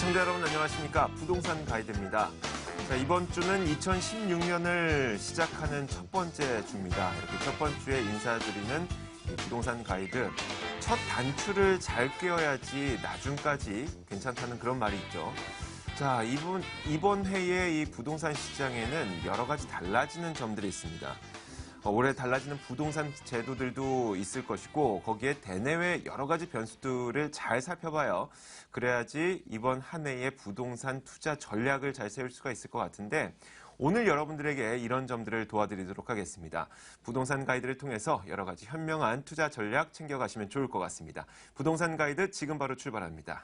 시청자 여러분 안녕하십니까? 부동산 가이드입니다. 자, 이번 주는 2016년을 시작하는 첫 번째 주입니다. 이렇게 첫 번주에 인사드리는 이 부동산 가이드. 첫 단추를 잘 꿰어야지 나중까지 괜찮다는 그런 말이 있죠. 자, 이번 해의 이 부동산 시장에는 여러 가지 달라지는 점들이 있습니다. 올해 달라지는 부동산 제도들도 있을 것이고 거기에 대내외 여러 가지 변수들을 잘 살펴봐요. 그래야지 이번 한 해의 부동산 투자 전략을 잘 세울 수가 있을 것 같은데 오늘 여러분들에게 이런 점들을 도와드리도록 하겠습니다. 부동산 가이드를 통해서 여러 가지 현명한 투자 전략 챙겨가시면 좋을 것 같습니다. 부동산 가이드 지금 바로 출발합니다.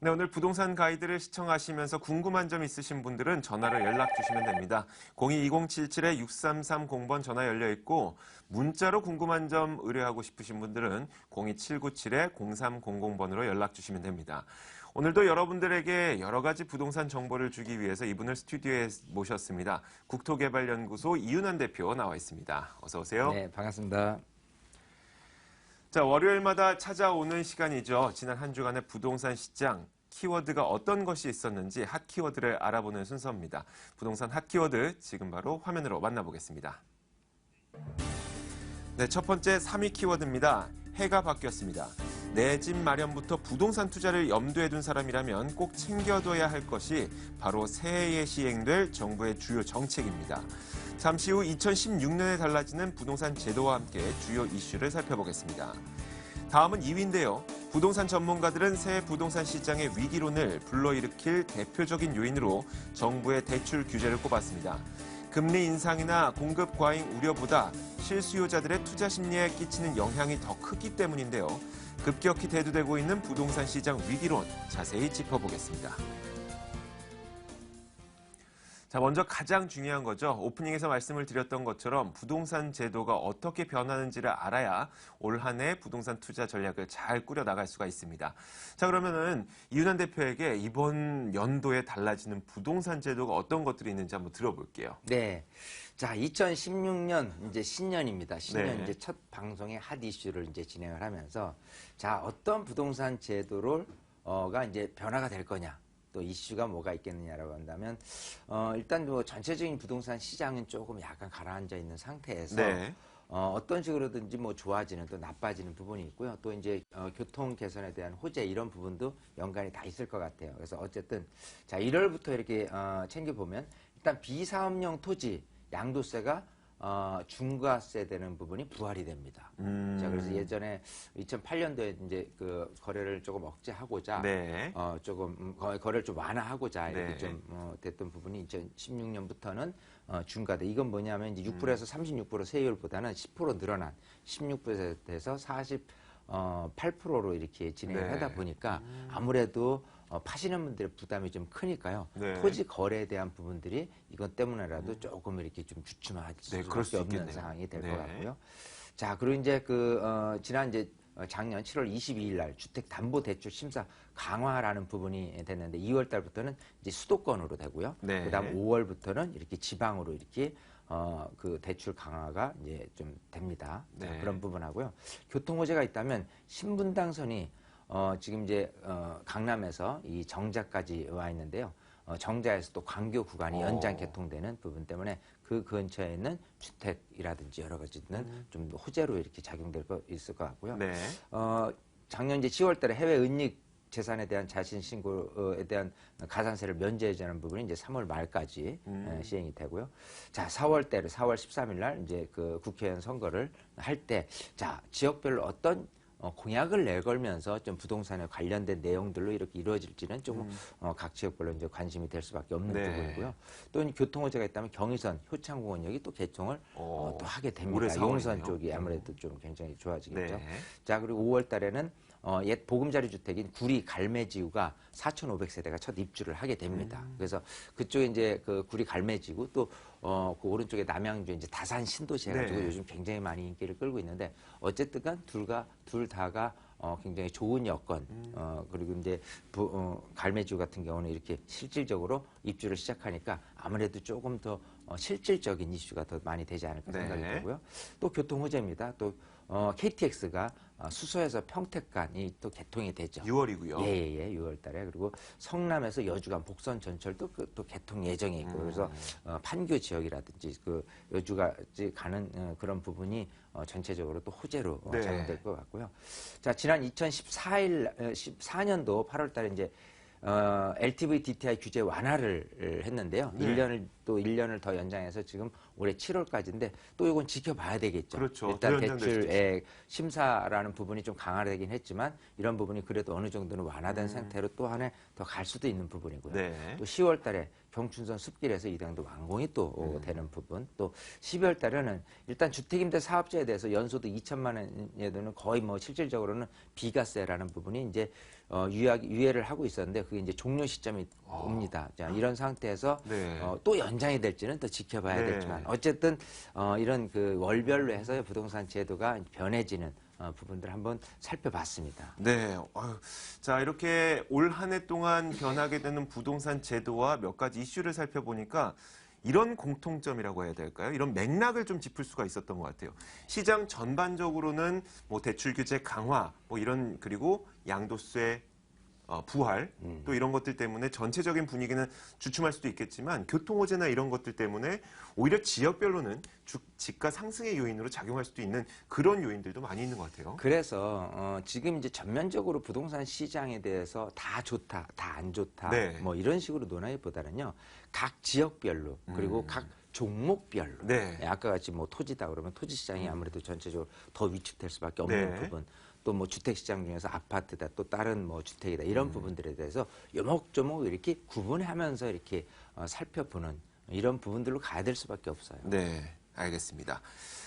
네, 오늘 부동산 가이드를 시청하시면서 궁금한 점 있으신 분들은 전화로 연락 주시면 됩니다. 02-2077-6330번 전화 열려 있고 문자로 궁금한 점 의뢰하고 싶으신 분들은 02797-0300번으로 연락 주시면 됩니다. 오늘도 여러분들에게 여러 가지 부동산 정보를 주기 위해서 이분을 스튜디오에 모셨습니다. 국토개발연구소 이윤환 대표 나와 있습니다. 어서 오세요. 네, 반갑습니다. 자, 월요일마다 찾아오는 시간이죠. 지난 한 주간의 부동산 시장, 키워드가 어떤 것이 있었는지 핫 키워드를 알아보는 순서입니다. 부동산 핫 키워드 지금 바로 화면으로 만나보겠습니다. 네, 첫 번째 3위 키워드입니다. 해가 바뀌었습니다. 내 집 마련부터 부동산 투자를 염두에 둔 사람이라면 꼭 챙겨둬야 할 것이 바로 새해에 시행될 정부의 주요 정책입니다. 잠시 후 2016년에 달라지는 부동산 제도와 함께 주요 이슈를 살펴보겠습니다. 다음은 2위인데요. 부동산 전문가들은 새 부동산 시장의 위기론을 불러일으킬 대표적인 요인으로 정부의 대출 규제를 꼽았습니다. 금리 인상이나 공급 과잉 우려보다 실수요자들의 투자 심리에 끼치는 영향이 더 크기 때문인데요. 급격히 대두되고 있는 부동산 시장 위기론 자세히 짚어보겠습니다. 자, 먼저 가장 중요한 거죠. 오프닝에서 말씀을 드렸던 것처럼 부동산 제도가 어떻게 변하는지를 알아야 올 한 해 부동산 투자 전략을 잘 꾸려나갈 수가 있습니다. 자, 그러면은 이윤환 대표에게 이번 연도에 달라지는 부동산 제도가 어떤 것들이 있는지 한번 들어볼게요. 네. 자, 2016년 이제 신년입니다. 신년 네. 이제 첫 방송의 핫 이슈를 이제 진행을 하면서 자, 어떤 부동산 제도를 가 이제 변화가 될 거냐. 또 이슈가 뭐가 있겠느냐라고 한다면 일단 뭐 전체적인 부동산 시장은 조금 약간 가라앉아 있는 상태에서 네. 어떤 식으로든지 뭐 좋아지는 또 나빠지는 부분이 있고요. 또 이제 교통 개선에 대한 호재 이런 부분도 연관이 다 있을 것 같아요. 그래서 어쨌든 자 1월부터 이렇게 챙겨보면 일단 비사업용 토지 양도세가 중과세 되는 부분이 부활이 됩니다. 자, 그래서 예전에 2008년도에 이제 그 거래를 조금 억제하고자, 네. 조금 거래를 좀 완화하고자 이렇게 네. 좀 됐던 부분이 2016년부터는 중과돼. 이건 뭐냐면 이제 6%에서 36% 세율보다는 10% 늘어난 16%에서 48%로 이렇게 진행을 네. 하다 보니까 아무래도 파시는 분들의 부담이 좀 크니까요. 네. 토지 거래에 대한 부분들이 이것 때문에라도 조금 이렇게 좀 주춤할 네, 그럴 수 수밖에 없는 있겠네요. 상황이 될 것 네. 같고요. 자, 그리고 이제 지난 이제 작년 7월 22일 날 주택담보대출 심사 강화라는 부분이 됐는데 2월 달부터는 이제 수도권으로 되고요. 네. 그다음 5월부터는 이렇게 지방으로 이렇게 그 대출 강화가 이제 좀 됩니다. 네. 자, 그런 부분하고요. 교통 호재가 있다면 신분당선이 지금 이제 강남에서 이 정자까지 와 있는데요. 정자에서 또 광교 구간이 연장 개통되는 부분 때문에 그 근처에 있는 주택이라든지 여러 가지는 좀 호재로 이렇게 작용될 거 있을 것 같고요. 네. 작년 이제 10월 달에 해외 은닉 재산에 대한 자신 신고에 대한 가산세를 면제해주는 부분이 이제 3월 말까지 시행이 되고요. 자, 4월 13일 날 이제 그 국회의원 선거를 할 때, 자, 지역별로 어떤 공약을 내걸면서 좀 부동산에 관련된 내용들로 이렇게 이루어질지는 조금 각 지역별로 이제 관심이 될 수밖에 없는 네. 부분이고요. 또 교통 호재가 있다면 경의선, 효창공원역이 또 개통을 또 하게 올해 됩니다. 4월이네요. 용선 쪽이 아무래도 좀 굉장히 좋아지겠죠. 네. 자, 그리고 5월 달에는 옛 보금자리 주택인 구리 갈매지구가 4,500세대가 첫 입주를 하게 됩니다. 그래서 그쪽에 이제 그 구리 갈매지구 또 그 오른쪽에 남양주 이제 다산 신도시 해가지고 네. 요즘 굉장히 많이 인기를 끌고 있는데 어쨌든간 둘 다가 굉장히 좋은 여건, 그리고 이제 갈매주 같은 경우는 이렇게 실질적으로 입주를 시작하니까 아무래도 조금 더 실질적인 이슈가 더 많이 되지 않을까 네. 생각이 되고요. 또 교통 호재입니다. 또 KTX가 수서에서 평택 간이 또 개통이 되죠. 6월이고요. 예, 6월 달에. 그리고 성남에서 여주 간 복선 전철도 또 개통 예정이 있고, 그래서 판교 지역이라든지 그 여주까지 가는 그런 부분이 전체적으로 또 호재로 네. 작용될 것 같고요. 자, 지난 2014년도 8월 달에 이제 LTV DTI 규제 완화를 했는데요. 네. 1년을 더 연장해서 지금 올해 7월까지인데 또 이건 지켜봐야 되겠죠. 그렇죠. 일단 더 연장될 수도 대출의 심사라는 부분이 좀 강화되긴 했지만 이런 부분이 그래도 어느 정도는 완화된 상태로 또 한 해 더 갈 수도 있는 부분이고요. 네. 또 10월 달에 경춘선 숲길에서 이당도 완공이 또 되는 부분, 또 12월 달에는 일단 주택임대 사업자에 대해서 연소득 2천만 원에도는 거의 뭐 실질적으로는 비과세라는 부분이 이제 유예를 하고 있었는데 그게 이제 종료 시점이 옵니다. 자, 이런 상태에서 네. 또 연장이 될지는 또 지켜봐야 네. 되지만 어쨌든 이런 그 월별로 해서 부동산 제도가 변해지는 부분들 한번 살펴봤습니다. 네. 자, 이렇게 올 한 해 동안 변하게 되는 부동산 제도와 몇 가지 이슈를 살펴보니까 이런 공통점이라고 해야 될까요? 이런 맥락을 좀 짚을 수가 있었던 것 같아요. 시장 전반적으로는 뭐 대출 규제 강화, 뭐 이런, 그리고 양도세 부활, 또 이런 것들 때문에 전체적인 분위기는 주춤할 수도 있겠지만 교통호재나 이런 것들 때문에 오히려 지역별로는 집가 상승의 요인으로 작용할 수도 있는 그런 요인들도 많이 있는 것 같아요. 그래서 지금 이제 전면적으로 부동산 시장에 대해서 다 좋다, 다 안 좋다, 네. 뭐 이런 식으로 논하기보다는요, 각 지역별로 그리고 각 종목별로, 네. 아까 같이 뭐 토지다 그러면 토지 시장이 아무래도 전체적으로 더 위축될 수밖에 없는 네. 부분. 또 뭐 주택 시장 중에서 아파트다, 또 다른 뭐 주택이다 이런 부분들에 대해서 요목조목 이렇게 구분하면서 이렇게 살펴보는 이런 부분들로 가야 될 수밖에 없어요. 네, 알겠습니다.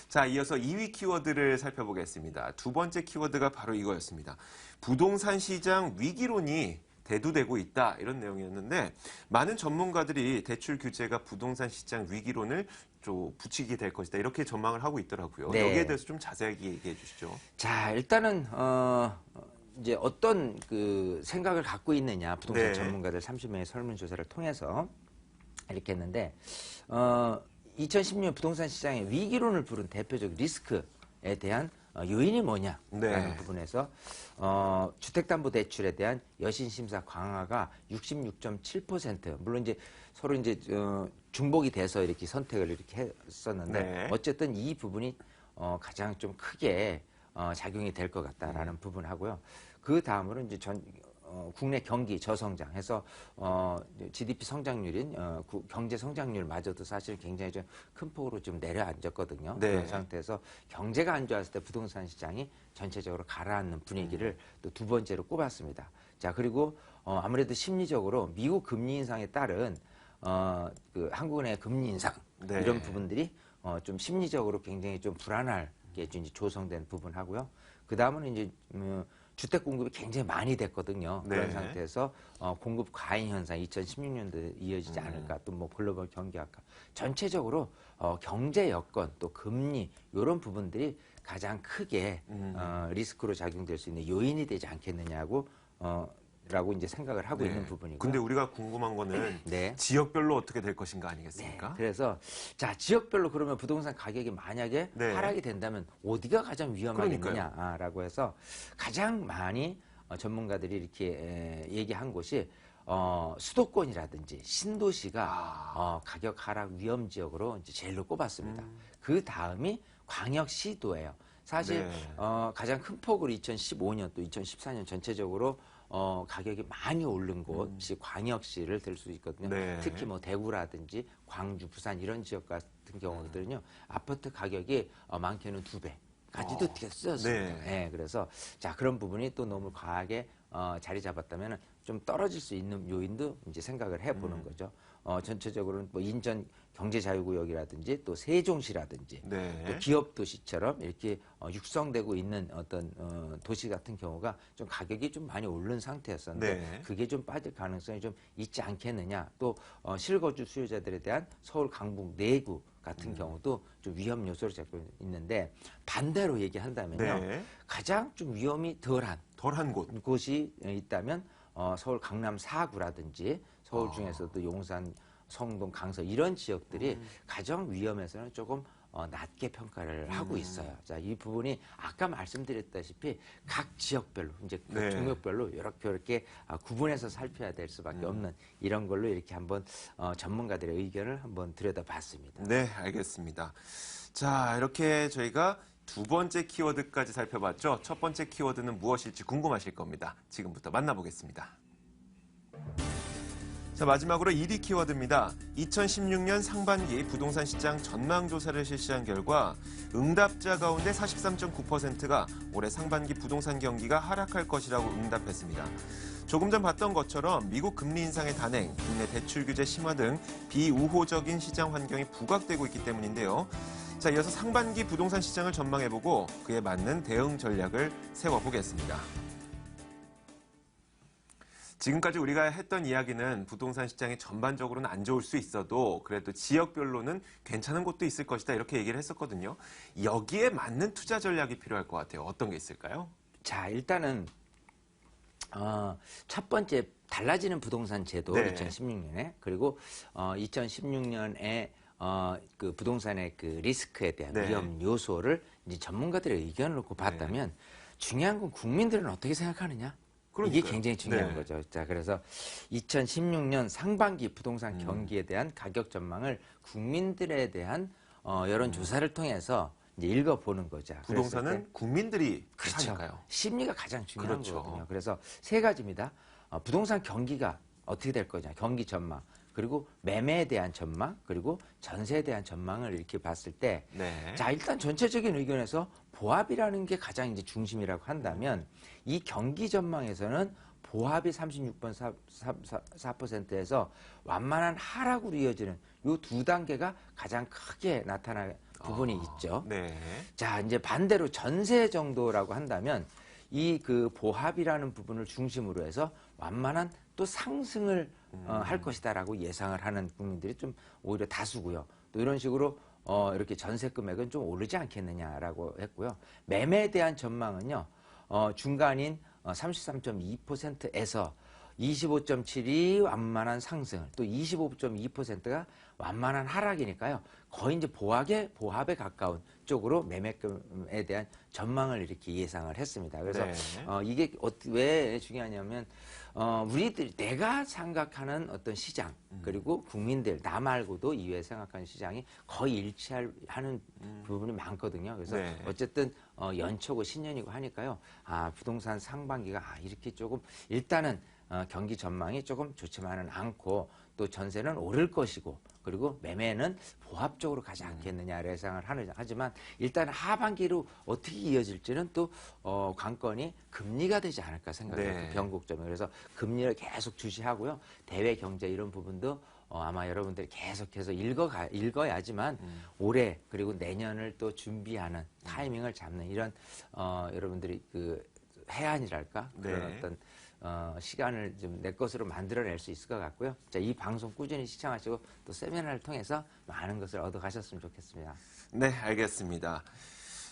자, 이어서 2위 키워드를 살펴보겠습니다. 두 번째 키워드가 바로 이거였습니다. 부동산 시장 위기론이 대두되고 있다, 이런 내용이었는데 많은 전문가들이 대출 규제가 부동산 시장 위기론을 좀 부추기게 될 것이다, 이렇게 전망을 하고 있더라고요. 네. 여기에 대해서 좀 자세하게 얘기해 주시죠. 자, 일단은 이제 어떤 그 생각을 갖고 있느냐, 부동산 네. 전문가들 30명의 설문조사를 통해서 이렇게 했는데 2016년 부동산 시장의 위기론을 부른 대표적 리스크에 대한 요인이 뭐냐라는 네. 부분에서 주택담보대출에 대한 여신심사 강화가 66.7%. 물론 이제 서로 이제 중복이 돼서 이렇게 선택을 이렇게 했었는데 네. 어쨌든 이 부분이 가장 좀 크게 작용이 될 것 같다라는 부분하고요. 그 다음으로 이제 국내 경기 저성장 해서 GDP 성장률인 경제 성장률마저도 사실 굉장히 좀 큰 폭으로 좀 내려앉았거든요. 네. 그런 상태에서 경제가 안 좋았을 때 부동산 시장이 전체적으로 가라앉는 분위기를 또 두 번째로 꼽았습니다. 자, 그리고 아무래도 심리적으로 미국 금리 인상에 따른 그 한국은행의 금리 인상 네. 이런 부분들이 좀 심리적으로 굉장히 좀 불안하게 이제 조성된 부분하고요. 그 다음은 이제 주택 공급이 굉장히 많이 됐거든요. 네. 그런 상태에서 공급 과잉 현상 2016년도에 이어지지 않을까. 또 뭐 글로벌 경기 악화. 전체적으로 경제 여건 또 금리 이런 부분들이 가장 크게 리스크로 작용될 수 있는 요인이 되지 않겠느냐고 라고 이제 생각을 하고 네. 있는 부분이고요. 근데 우리가 궁금한 거는 네. 지역별로 어떻게 될 것인가 아니겠습니까? 그래서 자, 지역별로 그러면 부동산 가격이 만약에 네. 하락이 된다면 어디가 가장 위험하겠느냐라고 해서 가장 많이 전문가들이 이렇게 얘기한 곳이 수도권이라든지 신도시가 가격 하락 위험 지역으로 이제 제일로 꼽았습니다. 그 다음이 광역시도예요. 사실 네. 가장 큰 폭으로 2015년 또 2014년 전체적으로 가격이 많이 오른 곳이 광역시를 들 수 있거든요. 네. 특히 뭐 대구라든지 광주, 부산 이런 지역 같은 경우들은요, 아파트 가격이 많게는 2배까지도 뛰었습니다. 네. 그래서 자, 그런 부분이 또 너무 과하게 자리 잡았다면 좀 떨어질 수 있는 요인도 이제 생각을 해보는 거죠. 전체적으로는 뭐 인천 경제자유구역이라든지 또 세종시라든지 네. 또 기업도시처럼 이렇게 육성되고 있는 어떤 도시 같은 경우가 좀 가격이 좀 많이 오른 상태였었는데 네. 그게 좀 빠질 가능성이 좀 있지 않겠느냐. 또 실거주 수요자들에 대한 서울, 강북, 내구 같은 경우도 좀 위험 요소로 잡고 있는데 반대로 얘기한다면요. 네. 가장 좀 위험이 덜한 곳. 곳이 있다면 서울 강남 4구라든지 서울 중에서도 용산, 성동, 강서 이런 지역들이 가정 위험에서는 조금 낮게 평가를 하고 있어요. 자, 이 부분이 아까 말씀드렸다시피 각 지역별로 이제 그 네. 종목별로 이렇게 구분해서 살펴야 될 수밖에 없는 이런 걸로 이렇게 한번 전문가들의 의견을 한번 들여다봤습니다. 네, 알겠습니다. 자, 이렇게 저희가 두 번째 키워드까지 살펴봤죠. 첫 번째 키워드는 무엇일지 궁금하실 겁니다. 지금부터 만나보겠습니다. 자, 마지막으로 1위 키워드입니다. 2016년 상반기 부동산 시장 전망조사를 실시한 결과 응답자 가운데 43.9%가 올해 상반기 부동산 경기가 하락할 것이라고 응답했습니다. 조금 전 봤던 것처럼 미국 금리 인상의 단행, 국내 대출 규제 심화 등 비우호적인 시장 환경이 부각되고 있기 때문인데요. 자, 이어서 상반기 부동산 시장을 전망해보고 그에 맞는 대응 전략을 세워보겠습니다. 지금까지 우리가 했던 이야기는 부동산 시장이 전반적으로는 안 좋을 수 있어도 그래도 지역별로는 괜찮은 곳도 있을 것이다 이렇게 얘기를 했었거든요. 여기에 맞는 투자 전략이 필요할 것 같아요. 어떤 게 있을까요? 자, 일단은 첫 번째 달라지는 부동산 제도 네. 2016년에 그리고 2016년에 그 부동산의 그 리스크에 대한 네. 위험 요소를 이제 전문가들의 의견을 놓고 봤다면 중요한 건 국민들은 어떻게 생각하느냐? 그러니까요. 이게 굉장히 중요한 네. 거죠. 자, 그래서 2016년 상반기 부동산 경기에 대한 가격 전망을 국민들에 대한 여론조사를 통해서 이제 읽어보는 거죠. 부동산은 국민들이 그렇죠. 사니까요. 심리가 가장 중요한 그렇죠. 거거든요. 그래서 세 가지입니다. 부동산 경기가 어떻게 될 거냐, 경기 전망, 그리고 매매에 대한 전망, 그리고 전세에 대한 전망을 이렇게 봤을 때, 네. 자, 일단 전체적인 의견에서 보합이라는 게 가장 이제 중심이라고 한다면, 이 경기 전망에서는 보합이 36.4%에서 완만한 하락으로 이어지는 요 두 단계가 가장 크게 나타날 부분이 있죠. 네. 자, 이제 반대로 전세 정도라고 한다면 이 그 보합이라는 부분을 중심으로 해서 완만한 또 상승을 할 것이다라고 예상을 하는 국민들이 좀 오히려 다수고요. 또 이런 식으로 이렇게 전세 금액은 좀 오르지 않겠느냐라고 했고요. 매매에 대한 전망은요. 중간인 33.2%에서 25.7이 완만한 상승을, 또 25.2%가 완만한 하락이니까요. 거의 이제 보합에 가까운 쪽으로 매매금에 대한 전망을 이렇게 예상을 했습니다. 그래서 네. 이게 왜 중요하냐면 내가 생각하는 어떤 시장 그리고 국민들 나 말고도 이외에 생각하는 시장이 거의 일치하는 부분이 많거든요. 그래서 네. 어쨌든 연초고 신년이고 하니까요. 부동산 상반기가 이렇게 조금 일단은 경기 전망이 조금 좋지만은 않고 또 전세는 오를 것이고 그리고 매매는 보합적으로 가지 않겠느냐 예상을 하지만 일단 하반기로 어떻게 이어질지는 또 관건이 금리가 되지 않을까 생각해요. 네. 그 변곡점이. 그래서 금리를 계속 주시하고요. 대외 경제 이런 부분도 아마 여러분들이 계속해서 읽어야지만 올해 그리고 내년을 또 준비하는 타이밍을 잡는 이런 여러분들이 그 해안이랄까 그런 네. 어떤 시간을 좀 내 것으로 만들어낼 수 있을 것 같고요. 자, 이 방송 꾸준히 시청하시고 또 세미나를 통해서 많은 것을 얻어가셨으면 좋겠습니다. 네, 알겠습니다.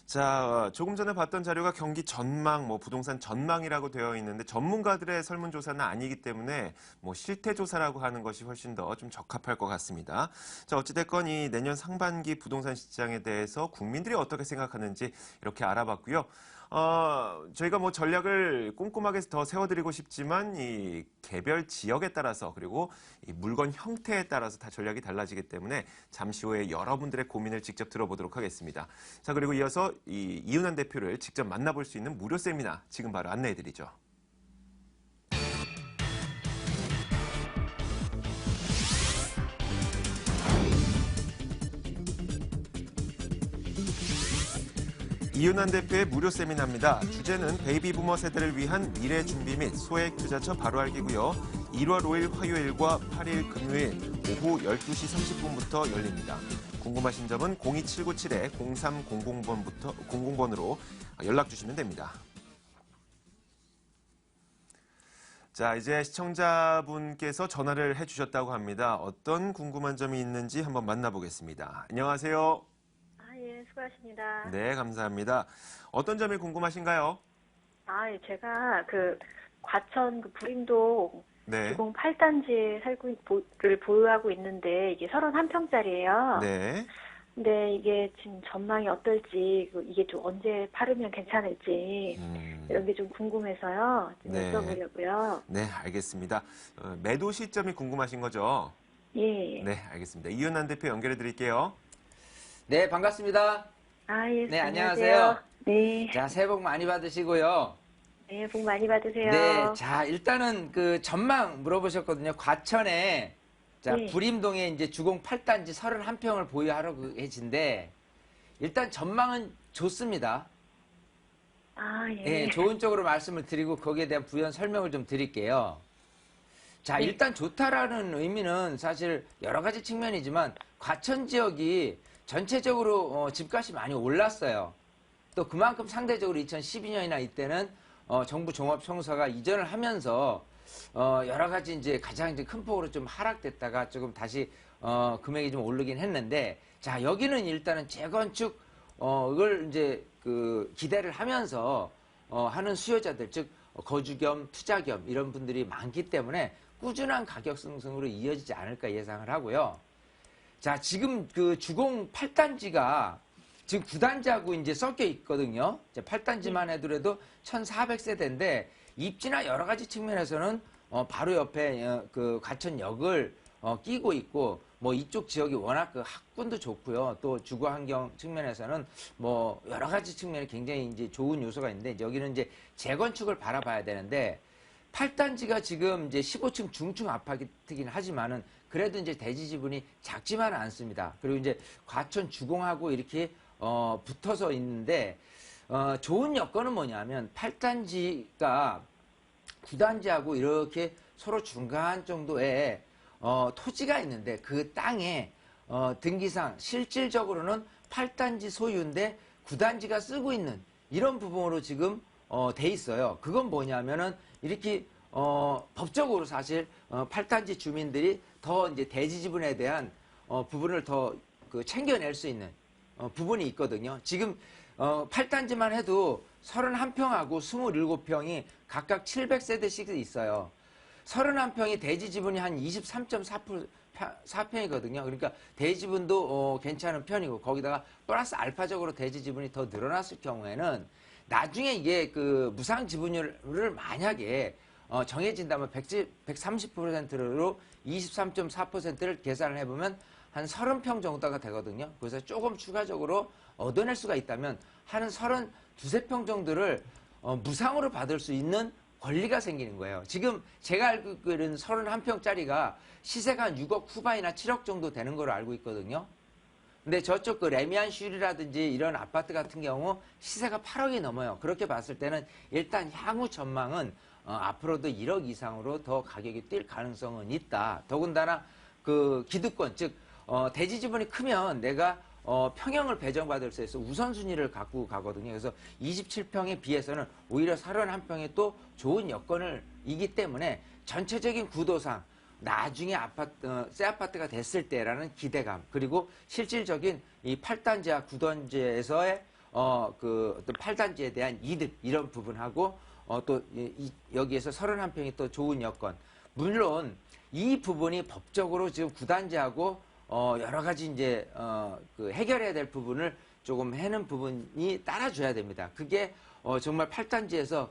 자, 조금 전에 봤던 자료가 경기 전망, 부동산 전망이라고 되어 있는데 전문가들의 설문조사는 아니기 때문에 실태조사라고 하는 것이 훨씬 더 좀 적합할 것 같습니다. 자, 어찌됐건 이 내년 상반기 부동산 시장에 대해서 국민들이 어떻게 생각하는지 이렇게 알아봤고요. 저희가 전략을 꼼꼼하게 더 세워드리고 싶지만 이 개별 지역에 따라서 그리고 이 물건 형태에 따라서 다 전략이 달라지기 때문에 잠시 후에 여러분들의 고민을 직접 들어보도록 하겠습니다. 자, 그리고 이어서 이 이윤환 대표를 직접 만나볼 수 있는 무료 세미나 지금 바로 안내해드리죠. 이윤환 대표의 무료 세미나입니다. 주제는 베이비부머 세대를 위한 미래 준비 및 소액 투자처 바로 알기고요. 1월 5일 화요일과 8일 금요일 오후 12시 30분부터 열립니다. 궁금하신 점은 027-0300번으로 연락 주시면 됩니다. 자, 자, 이제 시청자분께서 전화를 해주셨다고 합니다. 어떤 궁금한 점이 있는지 한번 만나보겠습니다. 안녕하세요. 예, 수고하십니다. 네, 감사합니다. 어떤 점이 궁금하신가요? 예, 제가 과천 부림동 네. 주공 8단지에 를 보유하고 있는데 이게 31평짜리예요. 네. 근데 이게 지금 전망이 어떨지, 이게 좀 언제 팔으면 괜찮을지 이런 게 좀 궁금해서요. 좀 네. 여쭤보려고요. 네, 알겠습니다. 매도 시점이 궁금하신 거죠? 예. 네, 알겠습니다. 이윤환 대표 연결해 드릴게요. 네, 반갑습니다. 예, 네, 안녕하세요. 안녕하세요. 네. 자, 새해 복 많이 받으시고요. 네, 복 많이 받으세요. 네, 자, 일단은 그 전망 물어보셨거든요. 과천에, 자, 네. 부림동에 이제 주공 8단지 31평을 보유하고 계신데, 일단 전망은 좋습니다. 예. 네, 좋은 쪽으로 말씀을 드리고 거기에 대한 부연 설명을 좀 드릴게요. 자, 네. 일단 좋다라는 의미는 사실 여러 가지 측면이지만 과천 지역이 전체적으로 집값이 많이 올랐어요. 또 그만큼 상대적으로 2012년이나 이때는 정부 종합청사가 이전을 하면서 여러 가지 이제 가장 이제 큰 폭으로 좀 하락됐다가 조금 다시 금액이 좀 오르긴 했는데, 자, 여기는 일단은 재건축을 이제 그 기대를 하면서 하는 수요자들, 즉 거주 겸 투자 겸 이런 분들이 많기 때문에 꾸준한 가격 상승으로 이어지지 않을까 예상을 하고요. 자, 지금 그 주공 8단지가 지금 9단지하고 이제 섞여 있거든요. 8단지만 해도 1,400세대인데 입지나 여러 가지 측면에서는 바로 옆에 그 과천역을 끼고 있고, 뭐 이쪽 지역이 워낙 그 학군도 좋고요. 또 주거 환경 측면에서는 뭐 여러 가지 측면이 굉장히 이제 좋은 요소가 있는데, 여기는 이제 재건축을 바라봐야 되는데 8단지가 지금 이제 15층 중층 아파트긴 하지만은 그래도 이제 대지 지분이 작지만은 않습니다. 그리고 이제 과천 주공하고 이렇게 붙어서 있는데 좋은 여건은 뭐냐면 8단지가 9단지하고 이렇게 서로 중간 정도의 토지가 있는데 그 땅에 등기상 실질적으로는 8단지 소유인데 9단지가 쓰고 있는 이런 부분으로 지금 돼 있어요. 그건 뭐냐면은 이렇게 법적으로 사실 8단지 주민들이 더 이제 대지 지분에 대한 부분을 더 그 챙겨낼 수 있는 부분이 있거든요. 지금 8단지만 해도 31평하고 27평이 각각 700세대씩 있어요. 31평이 대지 지분이 한 23.4평이거든요. 그러니까 대지 지분도 괜찮은 편이고, 거기다가 플러스 알파적으로 대지 지분이 더 늘어났을 경우에는 나중에 이게 그 무상 지분율을 만약에 정해진다면 130%로 23.4%를 계산을 해보면 한 30평 정도가 되거든요. 그래서 조금 추가적으로 얻어낼 수가 있다면 한 32~33평 정도를 무상으로 받을 수 있는 권리가 생기는 거예요. 지금 제가 알고 있는 31평짜리가 시세가 한 6억 후반이나 7억 정도 되는 걸로 알고 있거든요. 근데 저쪽 그 레미안 슈리라든지 이런 아파트 같은 경우 시세가 8억이 넘어요. 그렇게 봤을 때는 일단 향후 전망은 앞으로도 1억 이상으로 더 가격이 뛸 가능성은 있다. 더군다나 그 기득권, 즉 대지 지분이 크면 내가 평형을 배정받을 수 있어 우선순위를 갖고 가거든요. 그래서 27평에 비해서는 오히려 31평이 또 좋은 여건을 이기 때문에 전체적인 구도상 나중에 새 아파트가 됐을 때라는 기대감, 그리고 실질적인 이 8단지와 9단지에서의 그 어떤 8단지에 대한 이득, 이런 부분하고 또 여기에서 31평이 또 좋은 여건. 물론 이 부분이 법적으로 지금 9단지하고 여러 가지 이제 그 해결해야 될 부분을 조금 해는 부분이 따라줘야 됩니다. 그게 정말 8단지에서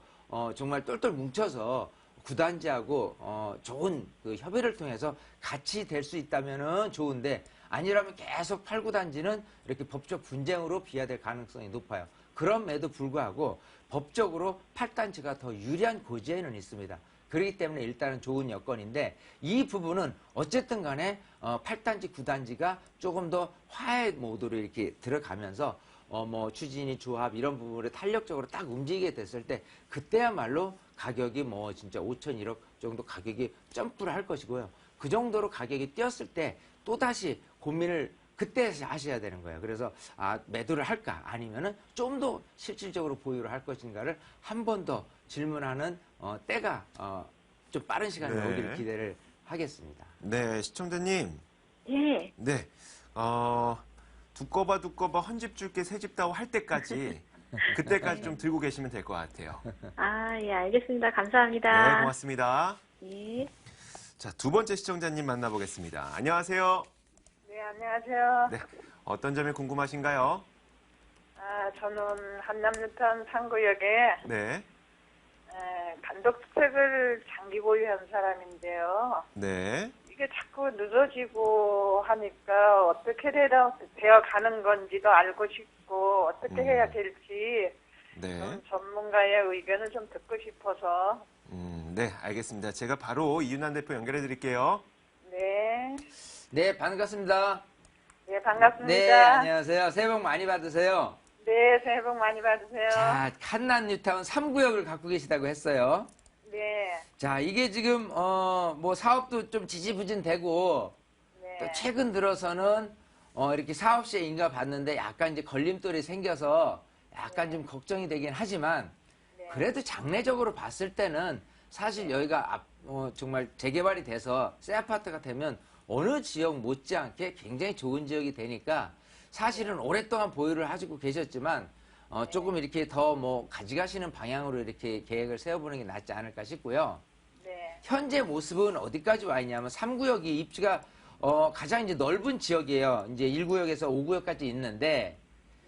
정말 똘똘 뭉쳐서 9단지하고 좋은 그 협의를 통해서 같이 될 수 있다면은 좋은데, 아니라면 계속 8, 9단지는 이렇게 법적 분쟁으로 비화될 가능성이 높아요. 그럼에도 불구하고 법적으로 8단지가 더 유리한 고지에는 있습니다. 그렇기 때문에 일단은 좋은 여건인데, 이 부분은 어쨌든 간에 8단지, 9단지가 조금 더 화해 모드로 이렇게 들어가면서 뭐 추진이 조합 이런 부분을 탄력적으로 딱 움직이게 됐을 때, 그때야말로 가격이 뭐 진짜 5천, 1억 정도 가격이 점프를 할 것이고요. 그 정도로 가격이 뛰었을 때 또다시 고민을 그때 하셔야 되는 거예요. 그래서 매도를 할까 아니면은 좀 더 실질적으로 보유를 할 것인가를 한 번 더 질문하는 때가 좀 빠른 시간에 네. 오기를 기대를 하겠습니다. 네, 시청자님. 예. 네. 두꺼봐 헌집 줄게 새집 다오 할 때까지 그때까지 좀 들고 계시면 될 것 같아요. 아, 예, 알겠습니다. 네, 감사합니다. 고맙습니다. 예. 자, 두 번째 시청자님 만나보겠습니다. 안녕하세요. 네, 안녕하세요. 네, 어떤 점이 궁금하신가요? 저는 한남뉴턴 상구역에 네, 단독주택을 장기 보유한 사람인데요. 네, 이게 자꾸 늦어지고 하니까 어떻게 되어 가는 건지도 알고 싶고 어떻게 해야 될지 네. 좀 전문가의 의견을 좀 듣고 싶어서. 네, 알겠습니다. 제가 바로 이윤환 대표 연결해 드릴게요. 네, 네, 반갑습니다. 네, 반갑습니다. 네, 안녕하세요. 새해 복 많이 받으세요. 네, 새해 복 많이 받으세요. 자, 한남 뉴타운 3구역을 갖고 계시다고 했어요. 네, 자, 이게 지금 뭐 사업도 좀 지지부진되고 네, 또 최근 들어서는 이렇게 사업시에 인가 받는데 약간 이제 걸림돌이 생겨서 약간 좀 걱정이 되긴 하지만 그래도 장래적으로 봤을 때는 사실 여기가 정말 재개발이 돼서 새 아파트가 되면 어느 지역 못지않게 굉장히 좋은 지역이 되니까 사실은 오랫동안 보유를 하시고 계셨지만 조금 이렇게 더 뭐 가져가시는 방향으로 이렇게 계획을 세워보는 게 낫지 않을까 싶고요. 네, 현재 모습은 어디까지 와 있냐면 3구역이 입지가 가장 이제 넓은 지역이에요. 이제 1구역에서 5구역까지 있는데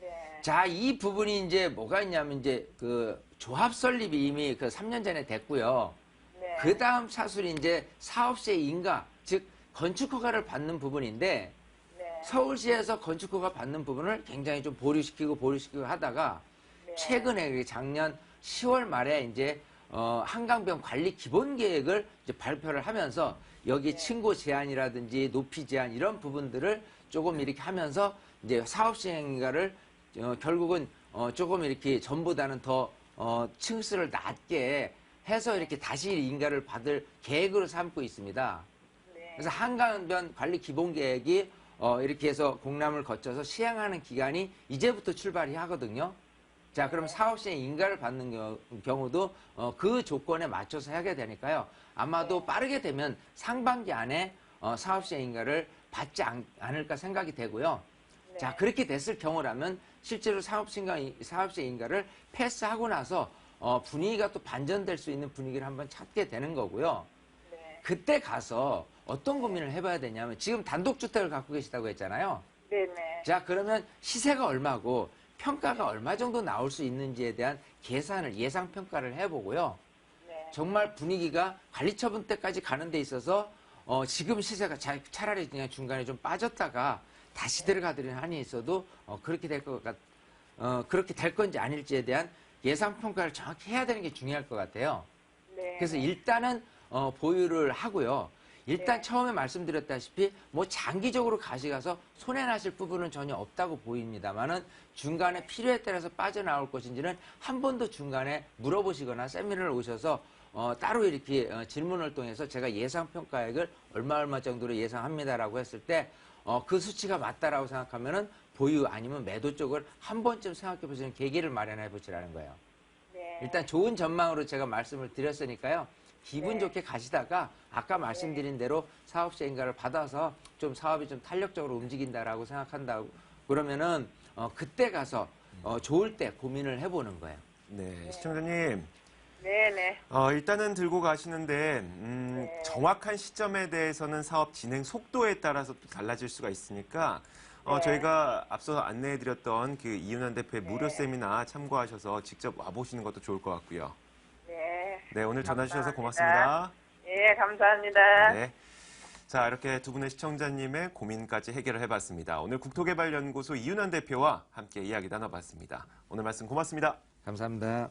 네, 자, 이 부분이 이제 뭐가 있냐면 이제 그 조합 설립이 이미 그 3년 전에 됐고요. 네, 그 다음 차순이 이제 사업시의 인가, 즉 건축 허가를 받는 부분인데 네, 서울시에서 건축 허가 받는 부분을 굉장히 좀 보류시키고 하다가 네. 최근에 작년 10월 말에 이제 한강변 관리 기본 계획을 이제 발표를 하면서 여기 층고 제한이라든지 높이 제한 이런 부분들을 조금 이렇게 하면서 이제 사업 시행인가를 결국은 조금 이렇게 전보다는 더 층수를 낮게 해서 이렇게 다시 인가를 받을 계획으로 삼고 있습니다. 네. 그래서 한강변 관리 기본 계획이 이렇게 해서 공람을 거쳐서 시행하는 기간이 이제부터 출발이 하거든요. 자, 그럼 사업 시행 인가를 받는 경우도 그 조건에 맞춰서 하게 되니까요. 아마도 빠르게 되면 상반기 안에 사업 시행 인가를 받지 않을까 생각이 되고요. 자, 그렇게 됐을 경우라면 실제로 사업 시행 인가를 패스하고 나서 분위기가 또 반전될 수 있는 분위기를 한번 찾게 되는 거고요. 네. 그때 가서 어떤 고민을 해봐야 되냐면 지금 단독주택을 갖고 계시다고 했잖아요. 네네. 자, 그러면 시세가 얼마고 평가가 얼마 정도 나올 수 있는지에 대한 계산을 예상평가를 해보고요. 네. 정말 분위기가 관리처분 때까지 가는 데 있어서 지금 시세가 차라리 그냥 중간에 좀 빠졌다가 다시 들어가드리는 한이 있어도 그렇게 그렇게 될 건지 아닐지에 대한 예상평가를 정확히 해야 되는 게 중요할 것 같아요. 네. 그래서 일단은 보유를 하고요. 일단 처음에 말씀드렸다시피 뭐 장기적으로 가져가서 손해나실 부분은 전혀 없다고 보입니다만은 중간에 필요에 따라서 빠져나올 것인지는 한 번도 중간에 물어보시거나 세미나를 오셔서 따로 이렇게 질문을 통해서 제가 예상평가액을 얼마 정도로 예상합니다라고 했을 때 그 수치가 맞다라고 생각하면은 보유 아니면 매도 쪽을 한 번쯤 생각해 보시는 계기를 마련해 보시라는 거예요. 네. 일단 좋은 전망으로 제가 말씀을 드렸으니까요. 기분 네. 좋게 가시다가 아까 말씀드린 대로 사업 시행가를 받아서 좀 사업이 좀 탄력적으로 움직인다라고 생각한다고 그러면은 그때 가서 좋을 때 고민을 해보는 거예요. 네, 시청자님. 네네. 일단은 들고 가시는데 정확한 시점에 대해서는 사업 진행 속도에 따라서 또 달라질 수가 있으니까 저희가 앞서 안내해드렸던 그 이윤환 대표의 무료 세미나 참고하셔서 직접 와보시는 것도 좋을 것 같고요. 네. 네, 오늘 전화 주셔서 감사합니다. 고맙습니다. 예, 감사합니다. 네. 자, 이렇게 두 분의 시청자님의 고민까지 해결을 해봤습니다. 오늘 국토개발연구소 이윤환 대표와 함께 이야기 나눠봤습니다. 오늘 말씀 고맙습니다. 감사합니다.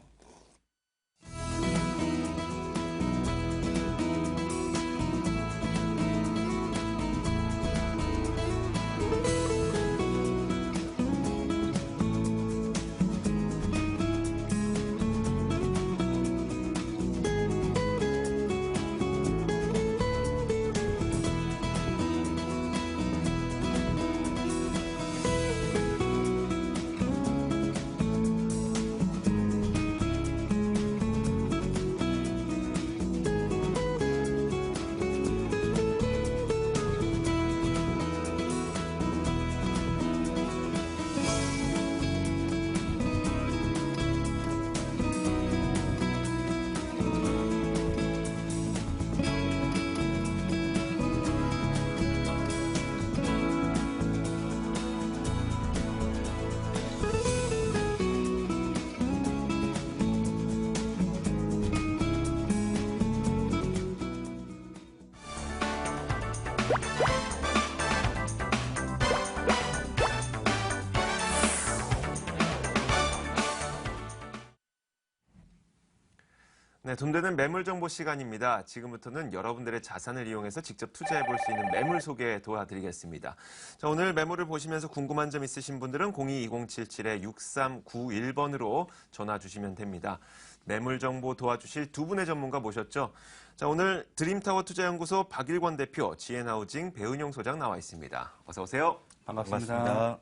네, 돈 되는 매물 정보 시간입니다. 지금부터는 여러분들의 자산을 이용해서 직접 투자해 볼 수 있는 매물 소개 도와드리겠습니다. 자, 오늘 매물을 보시면서 궁금한 점 있으신 분들은 02-2077-6391번으로 전화 주시면 됩니다. 매물 정보 도와주실 두 분의 전문가 모셨죠. 자, 오늘 드림타워 투자연구소 박일권 대표, GN하우징 배은용 소장 나와 있습니다. 어서 오세요. 반갑습니다.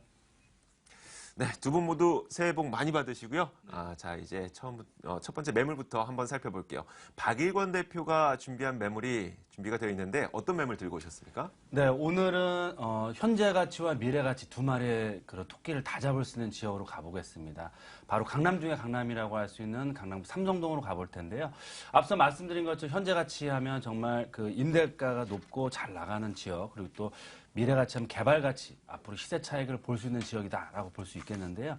네, 두 분 모두 새해 복 많이 받으시고요. 자, 이제 첫 번째 매물부터 한번 살펴볼게요. 박일권 대표가 준비한 매물이 준비가 되어 있는데 어떤 매물 들고 오셨습니까? 네, 오늘은 현재 가치와 미래 가치 두 마리의 그런 토끼를 다 잡을 수 있는 지역으로 가보겠습니다. 바로 강남 중에 강남이라고 할 수 있는 강남 삼성동으로 가볼 텐데요. 앞서 말씀드린 것처럼 현재 가치 하면 정말 그 임대가가 높고 잘 나가는 지역, 그리고 또 미래 가치하면 개발 가치, 앞으로 시세 차익을 볼 수 있는 지역이다라고 볼 수 있겠는데요.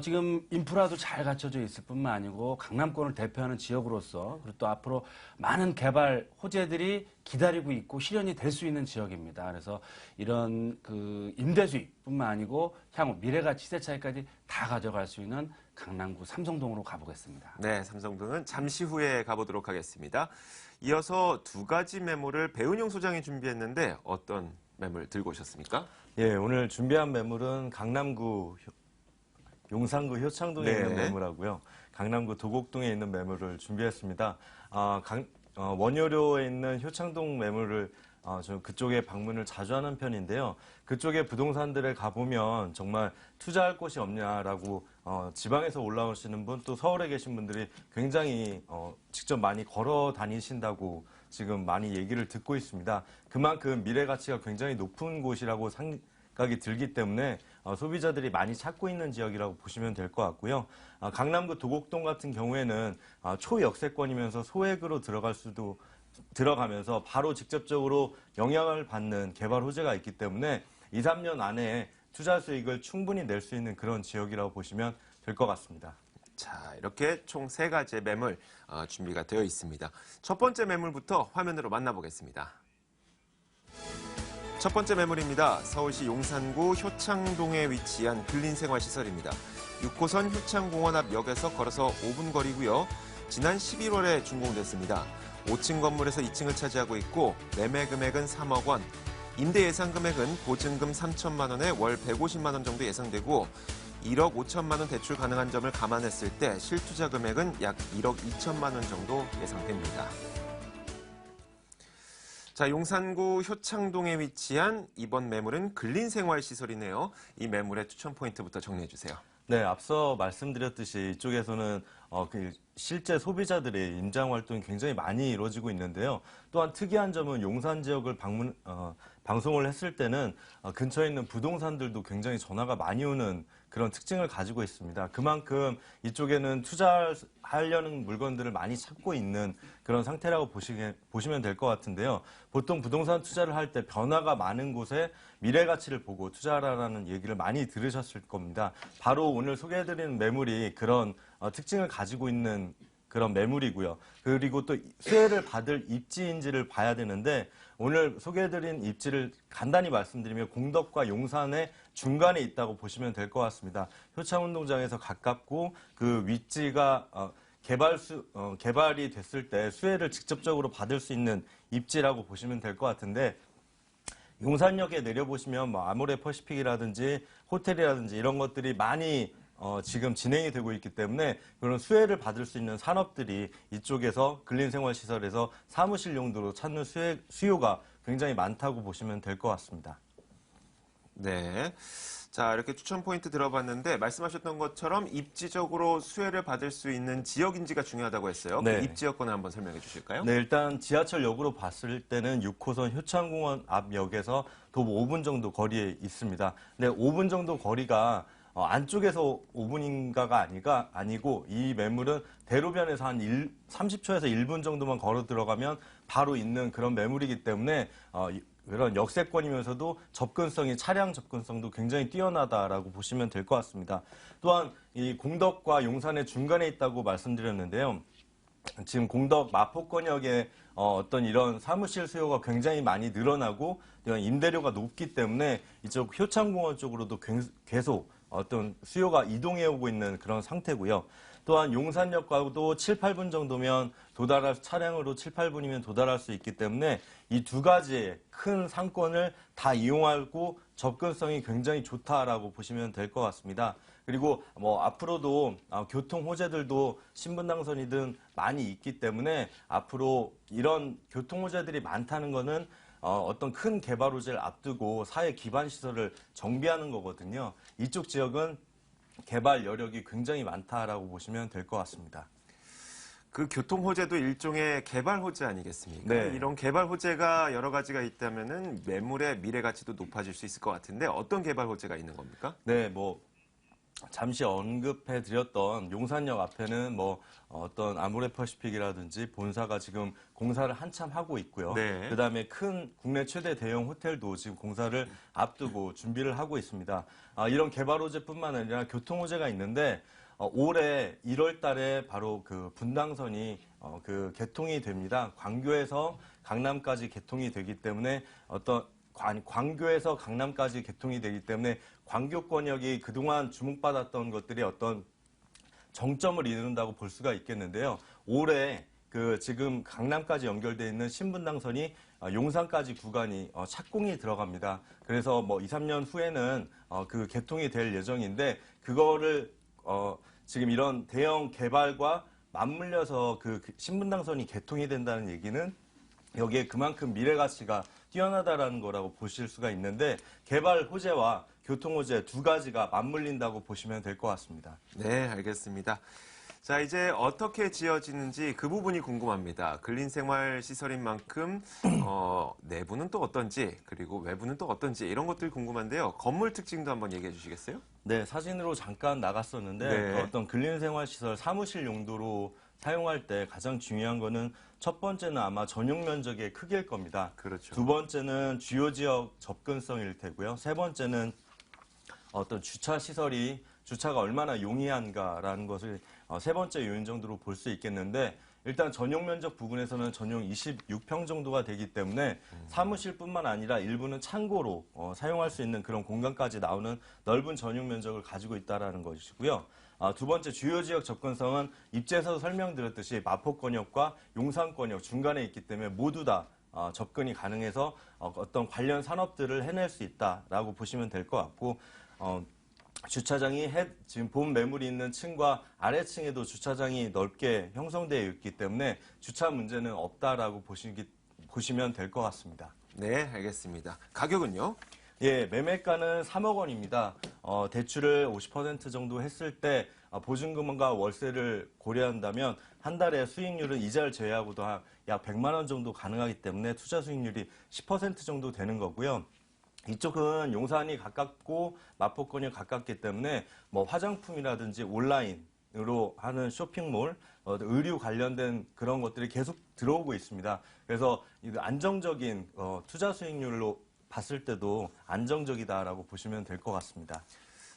지금 인프라도 잘 갖춰져 있을 뿐만 아니고 강남권을 대표하는 지역으로서 그리고 또 앞으로 많은 개발 호재들이 기다리고 있고 실현이 될 수 있는 지역입니다. 그래서 이런 그 임대 수익뿐만 아니고 향후 미래 가치 시세 차익까지 다 가져갈 수 있는 강남구 삼성동으로 가보겠습니다. 네, 삼성동은 잠시 후에 가보도록 하겠습니다. 이어서 두 가지 매물을 배은용 소장이 준비했는데 어떤 매물 들고 오셨습니까? 예, 오늘 준비한 매물은 강남구 용산구 효창동에 네. 있는 매물하고요. 강남구 도곡동에 있는 매물을 준비했습니다. 원효로에 있는 효창동 매물을 좀 그쪽에 방문을 자주 하는 편인데요. 그쪽에 부동산들에 가보면 정말 투자할 곳이 없냐라고 지방에서 올라오시는 분, 또 서울에 계신 분들이 굉장히 직접 많이 걸어 다니신다고 지금 많이 얘기를 듣고 있습니다. 그만큼 미래 가치가 굉장히 높은 곳이라고 생각이 들기 때문에 소비자들이 많이 찾고 있는 지역이라고 보시면 될 것 같고요. 강남구 도곡동 같은 경우에는 초역세권이면서 소액으로 들어가면서 바로 직접적으로 영향을 받는 개발 호재가 있기 때문에 2, 3년 안에 투자 수익을 충분히 낼 수 있는 그런 지역이라고 보시면 될 것 같습니다. 자, 이렇게 총 세 가지의 매물 준비가 되어 있습니다. 첫 번째 매물부터 화면으로 만나보겠습니다. 첫 번째 매물입니다. 서울시 용산구 효창동에 위치한 근린생활시설입니다. 6호선 효창공원 앞 역에서 걸어서 5분 거리고요. 지난 11월에 준공됐습니다. 5층 건물에서 2층을 차지하고 있고 매매 금액은 3억 원, 임대 예상 금액은 보증금 3천만 원에 월 150만 원 정도 예상되고 1억 5천만 원 대출 가능한 점을 감안했을 때 실투자 금액은 약 1억 2천만 원 정도 예상됩니다. 자, 용산구 효창동에 위치한 이번 매물은 근린생활시설이네요. 이 매물의 추천 포인트부터 정리해 주세요. 네, 앞서 말씀드렸듯이 이쪽에서는 실제 소비자들의 임장 활동이 굉장히 많이 이루어지고 있는데요. 또한 특이한 점은 용산 지역을 방송을 했을 때는 근처에 있는 부동산들도 굉장히 전화가 많이 오는 그런 특징을 가지고 있습니다. 그만큼 이쪽에는 투자하려는 물건들을 많이 찾고 있는 그런 상태라고 보시면 될 것 같은데요. 보통 부동산 투자를 할 때 변화가 많은 곳에 미래 가치를 보고 투자하라는 얘기를 많이 들으셨을 겁니다. 바로 오늘 소개해드리는 매물이 그런 특징을 가지고 있는 그런 매물이고요. 그리고 또 수혜를 받을 입지인지를 봐야 되는데 오늘 소개해드린 입지를 간단히 말씀드리면 공덕과 용산의 중간에 있다고 보시면 될 것 같습니다. 효창운동장에서 가깝고 그 위치가 개발이 됐을 때 수혜를 직접적으로 받을 수 있는 입지라고 보시면 될 것 같은데 용산역에 내려보시면 뭐 아모레 퍼시픽이라든지 호텔이라든지 이런 것들이 많이 지금 진행이 되고 있기 때문에 그런 수혜를 받을 수 있는 산업들이 이쪽에서 근린생활시설에서 사무실 용도로 찾는 수요가 굉장히 많다고 보시면 될 것 같습니다. 네. 자, 이렇게 추천 포인트 들어봤는데 말씀하셨던 것처럼 입지적으로 수혜를 받을 수 있는 지역인지가 중요하다고 했어요. 네. 그 입지 여건을 한번 설명해 주실까요? 네, 일단 지하철역으로 봤을 때는 6호선 효창공원 앞 역에서 도보 5분 정도 거리에 있습니다. 근데 5분 정도 거리가 안쪽에서 5분인가가 아니고 이 매물은 대로변에서 한 30초에서 1분 정도만 걸어 들어가면 바로 있는 그런 매물이기 때문에 그런 역세권이면서도 차량 접근성도 굉장히 뛰어나다라고 보시면 될 것 같습니다. 또한 이 공덕과 용산의 중간에 있다고 말씀드렸는데요. 지금 공덕 마포권역에 어떤 이런 사무실 수요가 굉장히 많이 늘어나고 이런 임대료가 높기 때문에 이쪽 효창공원 쪽으로도 계속 어떤 수요가 이동해 오고 있는 그런 상태고요. 또한 용산역과도 7, 8분 정도면 차량으로 7, 8분이면 도달할 수 있기 때문에 이 두 가지의 큰 상권을 다 이용하고 접근성이 굉장히 좋다라고 보시면 될 것 같습니다. 그리고 앞으로도 교통 호재들도 신분당선이든 많이 있기 때문에 앞으로 이런 교통 호재들이 많다는 거는 어떤 큰 개발 호재를 앞두고 사회 기반 시설을 정비하는 거거든요. 이쪽 지역은 개발 여력이 굉장히 많다라고 보시면 될 것 같습니다. 그 교통 호재도 일종의 개발 호재 아니겠습니까? 네. 이런 개발 호재가 여러 가지가 있다면은 매물의 미래 가치도 높아질 수 있을 것 같은데 어떤 개발 호재가 있는 겁니까? 네, 잠시 언급해 드렸던 용산역 앞에는 어떤 아모레퍼시픽이라든지 본사가 지금 공사를 한참 하고 있고요. 네. 그다음에 큰 국내 최대 대형 호텔도 지금 공사를 앞두고 준비를 하고 있습니다. 이런 개발 호재뿐만 아니라 교통 호재가 있는데 올해 1월 달에 바로 그 분당선이 개통이 됩니다. 광교에서 강남까지 개통이 되기 때문에 광교에서 강남까지 개통이 되기 때문에 광교권역이 그동안 주목받았던 것들이 어떤 정점을 이룬다고 볼 수가 있겠는데요. 올해 지금 강남까지 연결되어 있는 신분당선이 용산까지 구간이 착공이 들어갑니다. 그래서 2, 3년 후에는 그 개통이 될 예정인데 그거를 지금 이런 대형 개발과 맞물려서 그 신분당선이 개통이 된다는 얘기는 여기에 그만큼 미래 가치가 뛰어나다라는 거라고 보실 수가 있는데 개발 호재와 교통 호재 두 가지가 맞물린다고 보시면 될 것 같습니다. 네, 알겠습니다. 자, 이제 어떻게 지어지는지 그 부분이 궁금합니다. 근린생활시설인 만큼 내부는 또 어떤지 그리고 외부는 또 어떤지 이런 것들이 궁금한데요. 건물 특징도 한번 얘기해 주시겠어요? 네, 사진으로 잠깐 나갔었는데 네. 어떤 근린생활시설 사무실 용도로 사용할 때 가장 중요한 거는 첫 번째는 아마 전용 면적의 크기일 겁니다. 그렇죠. 두 번째는 주요 지역 접근성일 테고요. 세 번째는 어떤 주차가 얼마나 용이한가라는 것을 세 번째 요인 정도로 볼 수 있겠는데 일단 전용 면적 부분에서는 전용 26평 정도가 되기 때문에 사무실뿐만 아니라 일부는 창고로 사용할 수 있는 그런 공간까지 나오는 넓은 전용 면적을 가지고 있다는 것이고요. 두 번째 주요 지역 접근성은 입지에서 설명드렸듯이 마포권역과 용산권역 중간에 있기 때문에 모두 다 접근이 가능해서 어떤 관련 산업들을 해낼 수 있다라고 보시면 될 것 같고 주차장이 지금 본 매물이 있는 층과 아래층에도 주차장이 넓게 형성되어 있기 때문에 주차 문제는 없다라고 보시면 될 것 같습니다. 네, 알겠습니다. 가격은요? 예, 매매가는 3억 원입니다. 대출을 50% 정도 했을 때 보증금과 월세를 고려한다면 한 달에 수익률은 이자를 제외하고도 약 100만 원 정도 가능하기 때문에 투자 수익률이 10% 정도 되는 거고요. 이쪽은 용산이 가깝고 마포권이 가깝기 때문에 화장품이라든지 온라인으로 하는 쇼핑몰, 의류 관련된 그런 것들이 계속 들어오고 있습니다. 그래서 안정적인 투자 수익률로 봤을 때도 안정적이다라고 보시면 될 것 같습니다.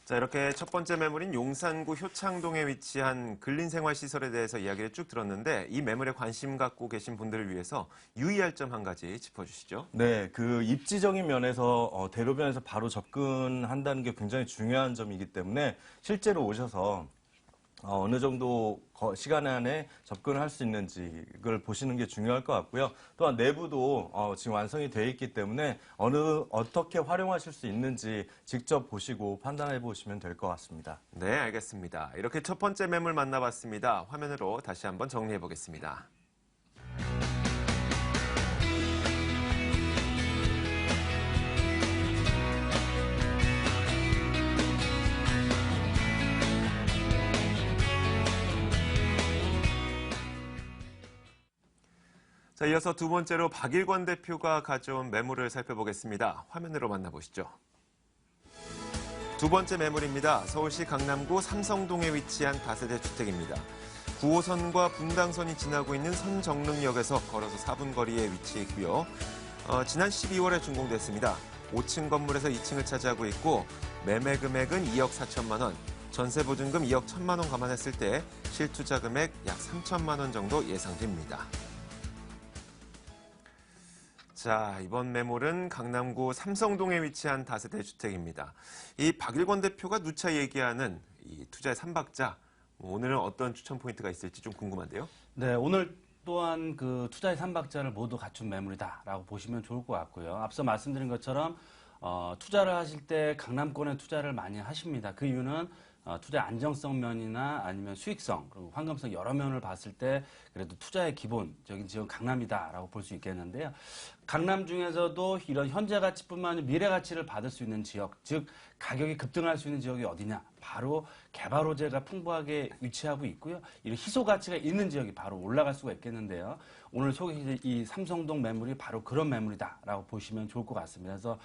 자, 이렇게 첫 번째 매물인 용산구 효창동에 위치한 근린생활시설에 대해서 이야기를 쭉 들었는데 이 매물에 관심 갖고 계신 분들을 위해서 유의할 점 한 가지 짚어주시죠. 네, 그 입지적인 면에서 대로변에서 바로 접근한다는 게 굉장히 중요한 점이기 때문에 실제로 오셔서 어느 정도 시간 안에 접근을 할 수 있는지 그걸 보시는 게 중요할 것 같고요. 또한 내부도 지금 완성이 되어 있기 때문에 어떻게 활용하실 수 있는지 직접 보시고 판단해 보시면 될 것 같습니다. 네, 알겠습니다. 이렇게 첫 번째 매물 만나봤습니다. 화면으로 다시 한번 정리해 보겠습니다. 자, 이어서 두 번째로 박일권 대표가 가져온 매물을 살펴보겠습니다. 화면으로 만나보시죠. 두 번째 매물입니다. 서울시 강남구 삼성동에 위치한 다세대 주택입니다. 9호선과 분당선이 지나고 있는 선정릉역에서 걸어서 4분 거리에 위치해 있고요. 지난 12월에 준공됐습니다. 5층 건물에서 2층을 차지하고 있고 매매 금액은 2억 4천만 원, 전세 보증금 2억 1천만 원 감안했을 때 실투자 금액 약 3천만 원 정도 예상됩니다. 자, 이번 매물은 강남구 삼성동에 위치한 다세대 주택입니다. 이 박일권 대표가 누차 얘기하는 이 투자의 삼박자, 오늘은 어떤 추천 포인트가 있을지 좀 궁금한데요. 네, 오늘 또한 그 투자의 삼박자를 모두 갖춘 매물이다라고 보시면 좋을 것 같고요. 앞서 말씀드린 것처럼 투자를 하실 때 강남권에 투자를 많이 하십니다. 그 이유는 투자 안정성 면이나 아니면 수익성, 그리고 황금성 여러 면을 봤을 때 그래도 투자의 기본적인 지역은 강남이다라고 볼 수 있겠는데요. 강남 중에서도 이런 현재 가치뿐만 아니라 미래 가치를 받을 수 있는 지역, 즉 가격이 급등할 수 있는 지역이 어디냐? 바로 개발 호재가 풍부하게 위치하고 있고요. 이런 희소 가치가 있는 지역이 바로 올라갈 수가 있겠는데요. 오늘 소개해드린 이 삼성동 매물이 바로 그런 매물이다라고 보시면 좋을 것 같습니다. 그래서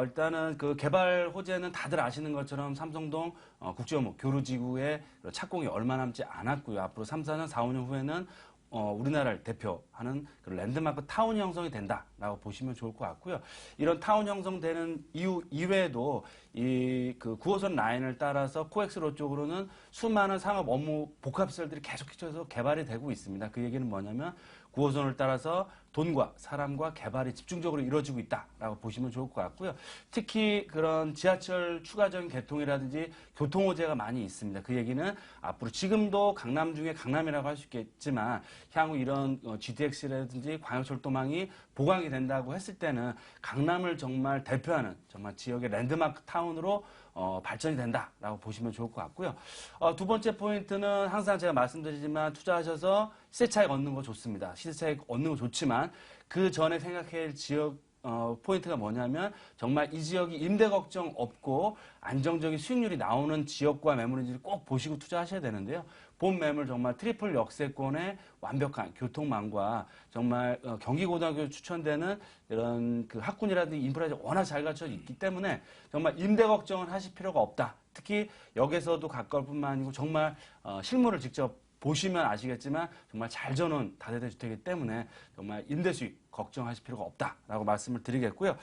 일단은 그 개발 호재는 다들 아시는 것처럼 삼성동 국제업무 교류지구의 착공이 얼마 남지 않았고요. 앞으로 3, 4년, 4, 5년 후에는 우리나라를 대표하는 그 랜드마크 타운이 형성이 된다라고 보시면 좋을 것 같고요. 이런 타운 형성되는 이유 이외에도 이 그 9호선 라인을 따라서 코엑스로 쪽으로는 수많은 상업 업무 복합시설들이 계속해서 개발이 되고 있습니다. 그 얘기는 뭐냐면 9호선을 따라서 돈과 사람과 개발이 집중적으로 이루어지고 있다라고 보시면 좋을 것 같고요. 특히 그런 지하철 추가적인 개통이라든지 교통 호재가 많이 있습니다. 그 얘기는 앞으로 지금도 강남 중에 강남이라고 할 수 있겠지만 향후 이런 GTX라든지 광역철도망이 보강이 된다고 했을 때는 강남을 정말 대표하는 정말 지역의 랜드마크 타운으로 발전이 된다라고 보시면 좋을 것 같고요. 두 번째 포인트는 항상 제가 말씀드리지만 투자하셔서 시세 차익 얻는 거 좋습니다. 시세 차익 얻는 거 좋지만 그 전에 생각해야 할 지역 포인트가 뭐냐면 정말 이 지역이 임대 걱정 없고 안정적인 수익률이 나오는 지역과 매물인지를 꼭 보시고 투자하셔야 되는데요. 본 매물 정말 트리플 역세권의 완벽한 교통망과 정말 경기고등학교 추천되는 이런 그 학군이라든지 인프라가 워낙 잘 갖춰져 있기 때문에 정말 임대 걱정은 하실 필요가 없다. 특히 역에서도 가까울 뿐만 아니고 정말 실물을 직접 보시면 아시겠지만 정말 잘 져놓은 다세대 주택이기 때문에 정말 임대 수익 걱정하실 필요가 없다라고 말씀을 드리겠고요.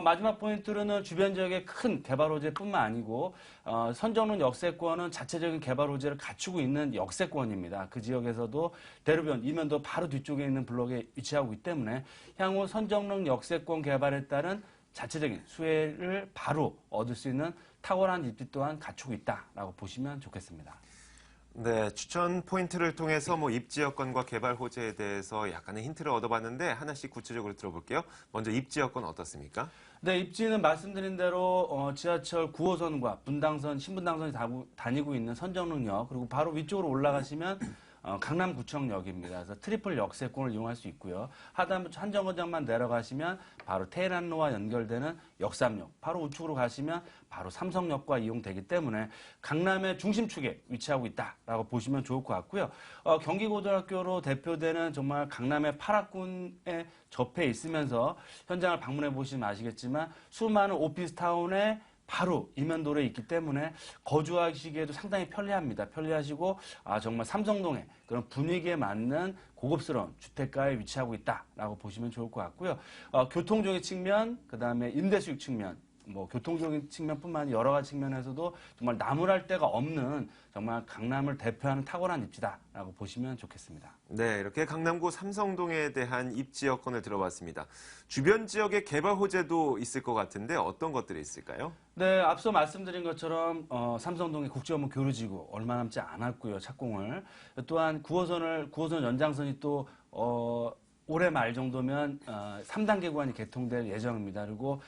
마지막 포인트로는 주변 지역의 큰 개발 호재뿐만 아니고 선정릉 역세권은 자체적인 개발 호재를 갖추고 있는 역세권입니다. 그 지역에서도 대로변 이면도 바로 뒤쪽에 있는 블록에 위치하고 있기 때문에 향후 선정릉 역세권 개발에 따른 자체적인 수혜를 바로 얻을 수 있는 탁월한 입지 또한 갖추고 있다라고 보시면 좋겠습니다. 네, 추천 포인트를 통해서 입지 여건과 개발 호재에 대해서 약간의 힌트를 얻어봤는데 하나씩 구체적으로 들어볼게요. 먼저 입지 여건 어떻습니까? 네, 입지는 말씀드린 대로 지하철 9호선과 분당선, 신분당선이 다니고 있는 선정릉역 그리고 바로 위쪽으로 올라가시면 강남구청역입니다. 그래서 트리플 역세권을 이용할 수 있고요. 하다못해 한정거장만 내려가시면 바로 테헤란로와 연결되는 역삼역, 바로 우측으로 가시면 바로 삼성역과 이용되기 때문에 강남의 중심축에 위치하고 있다라고 보시면 좋을 것 같고요. 경기고등학교로 대표되는 정말 강남의 8학군에 접해 있으면서 현장을 방문해 보시면 아시겠지만 수많은 오피스타운에 바로 이면도로에 있기 때문에 거주하시기에도 상당히 편리합니다. 편리하시고 정말 삼성동에 그런 분위기에 맞는 고급스러운 주택가에 위치하고 있다라고 보시면 좋을 것 같고요. 교통적인 측면, 그다음에 임대수익 측면, 교통적인 측면뿐만 아니라 여러 가지 측면에서도 정말 나무랄 데가 없는 정말 강남을 대표하는 탁월한 입지다라고 보시면 좋겠습니다. 네, 이렇게 강남구 삼성동에 대한 입지 여건을 들어봤습니다. 주변 지역의 개발 호재도 있을 것 같은데 어떤 것들이 있을까요? 네, 앞서 말씀드린 것처럼 삼성동의 국제업무 교류지구 얼마 남지 않았고요, 착공을. 또한 9호선 연장선이 또 올해 말 정도면 3단계 구간이 개통될 예정입니다. 그리고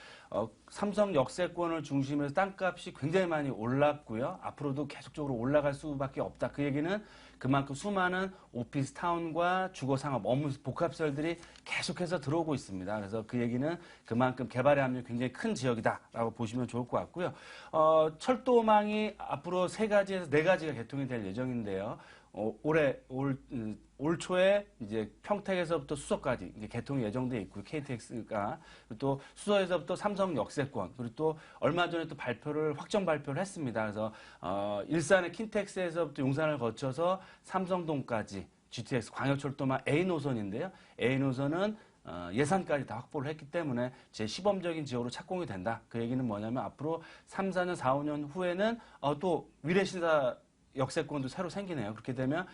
삼성 역세권을 중심으로 해서 땅값이 굉장히 많이 올랐고요. 앞으로도 계속적으로 올라갈 수밖에 없다. 그 얘기는 그만큼 수많은 오피스타운과 주거상업, 업무 복합시설들이 계속해서 들어오고 있습니다. 그래서 그 얘기는 그만큼 개발의 압력이 굉장히 큰 지역이다라고 보시면 좋을 것 같고요. 철도망이 앞으로 3가지에서 4가지가 개통이 될 예정인데요. 올 초에 이제 평택에서부터 수서까지 이제 개통이 예정돼 있고요. KTX가 또 수서에서부터 삼성 역세권 그리고 또 얼마 전에 또 확정 발표를 했습니다. 그래서 일산의 킨텍스에서부터 용산을 거쳐서 삼성동까지 GTX 광역철도망 A 노선인데요. A 노선은 예산까지 다 확보를 했기 때문에 제 시범적인 지역으로 착공이 된다. 그 얘기는 뭐냐면 앞으로 3, 4년, 4, 5년 후에는 또 위례신사 역세권도 새로 생기네요. 그렇게 되면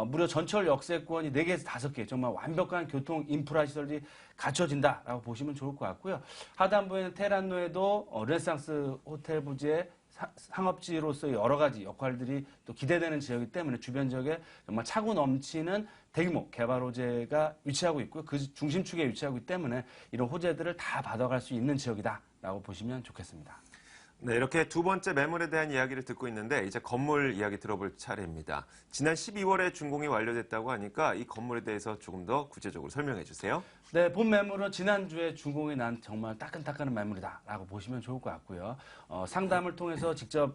무려 전철 역세권이 4개에서 5개 정말 완벽한 교통 인프라 시설이 갖춰진다라고 보시면 좋을 것 같고요. 하단부에는 테란노에도 르네상스 호텔 부지의 상업지로서의 여러 가지 역할들이 또 기대되는 지역이기 때문에 주변 지역에 정말 차고 넘치는 대규모 개발 호재가 위치하고 있고요. 그 중심축에 위치하고 있기 때문에 이런 호재들을 다 받아갈 수 있는 지역이다라고 보시면 좋겠습니다. 네, 이렇게 두 번째 매물에 대한 이야기를 듣고 있는데 이제 건물 이야기 들어볼 차례입니다. 지난 12월에 준공이 완료됐다고 하니까 이 건물에 대해서 조금 더 구체적으로 설명해 주세요. 네, 본 매물은 지난주에 준공이 난 정말 따끈따끈한 매물이다라고 보시면 좋을 것 같고요. 상담을 통해서 직접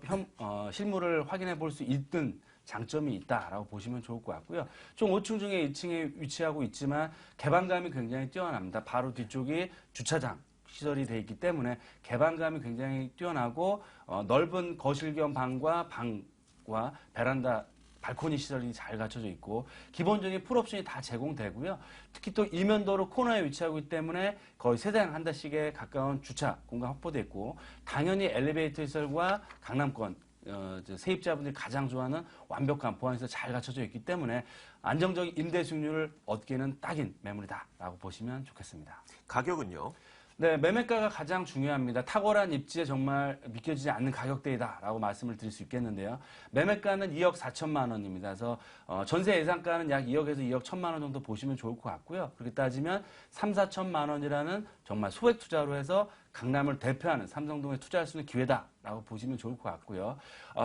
실물을 확인해 볼 수 있는 장점이 있다라고 보시면 좋을 것 같고요. 총 5층 중에 2층에 위치하고 있지만 개방감이 굉장히 뛰어납니다. 바로 뒤쪽이 주차장 시설이 되어 있기 때문에 개방감이 굉장히 뛰어나고 넓은 거실 겸 방과 베란다 발코니 시설이 잘 갖춰져 있고 기본적인 풀옵션이 다 제공되고요. 특히 또 이면도로 코너에 위치하고 있기 때문에 거의 세대당 한 대씩에 가까운 주차 공간 확보되어 있고 당연히 엘리베이터 시설과 강남권 세입자분들이 가장 좋아하는 완벽한 보안시설 잘 갖춰져 있기 때문에 안정적인 임대 수익률을 얻기에는 딱인 매물이다라고 보시면 좋겠습니다. 가격은요? 네, 매매가가 가장 중요합니다. 탁월한 입지에 정말 믿겨지지 않는 가격대이다라고 말씀을 드릴 수 있겠는데요. 매매가는 2억 4천만 원입니다. 그래서 전세 예상가는 약 2억에서 2억 1천만 원 정도 보시면 좋을 것 같고요. 그렇게 따지면 3, 4천만 원이라는 정말 소액 투자로 해서 강남을 대표하는 삼성동에 투자할 수 있는 기회다라고 보시면 좋을 것 같고요.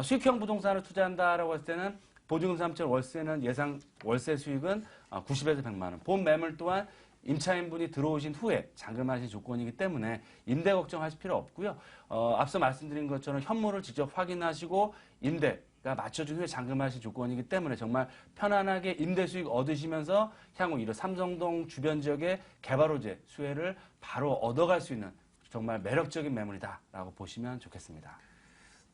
수익형 부동산을 투자한다라고 했을 때는 보증금 3천 월세는 예상 월세 수익은 90에서 100만 원. 본 매물 또한 임차인분이 들어오신 후에 잔금하신 조건이기 때문에 임대 걱정하실 필요 없고요. 앞서 말씀드린 것처럼 현물을 직접 확인하시고 임대가 맞춰준 후에 잔금하신 조건이기 때문에 정말 편안하게 임대 수익 얻으시면서 향후 이런 삼성동 주변 지역의 개발 호재 수혜를 바로 얻어갈 수 있는 정말 매력적인 매물이다라고 보시면 좋겠습니다.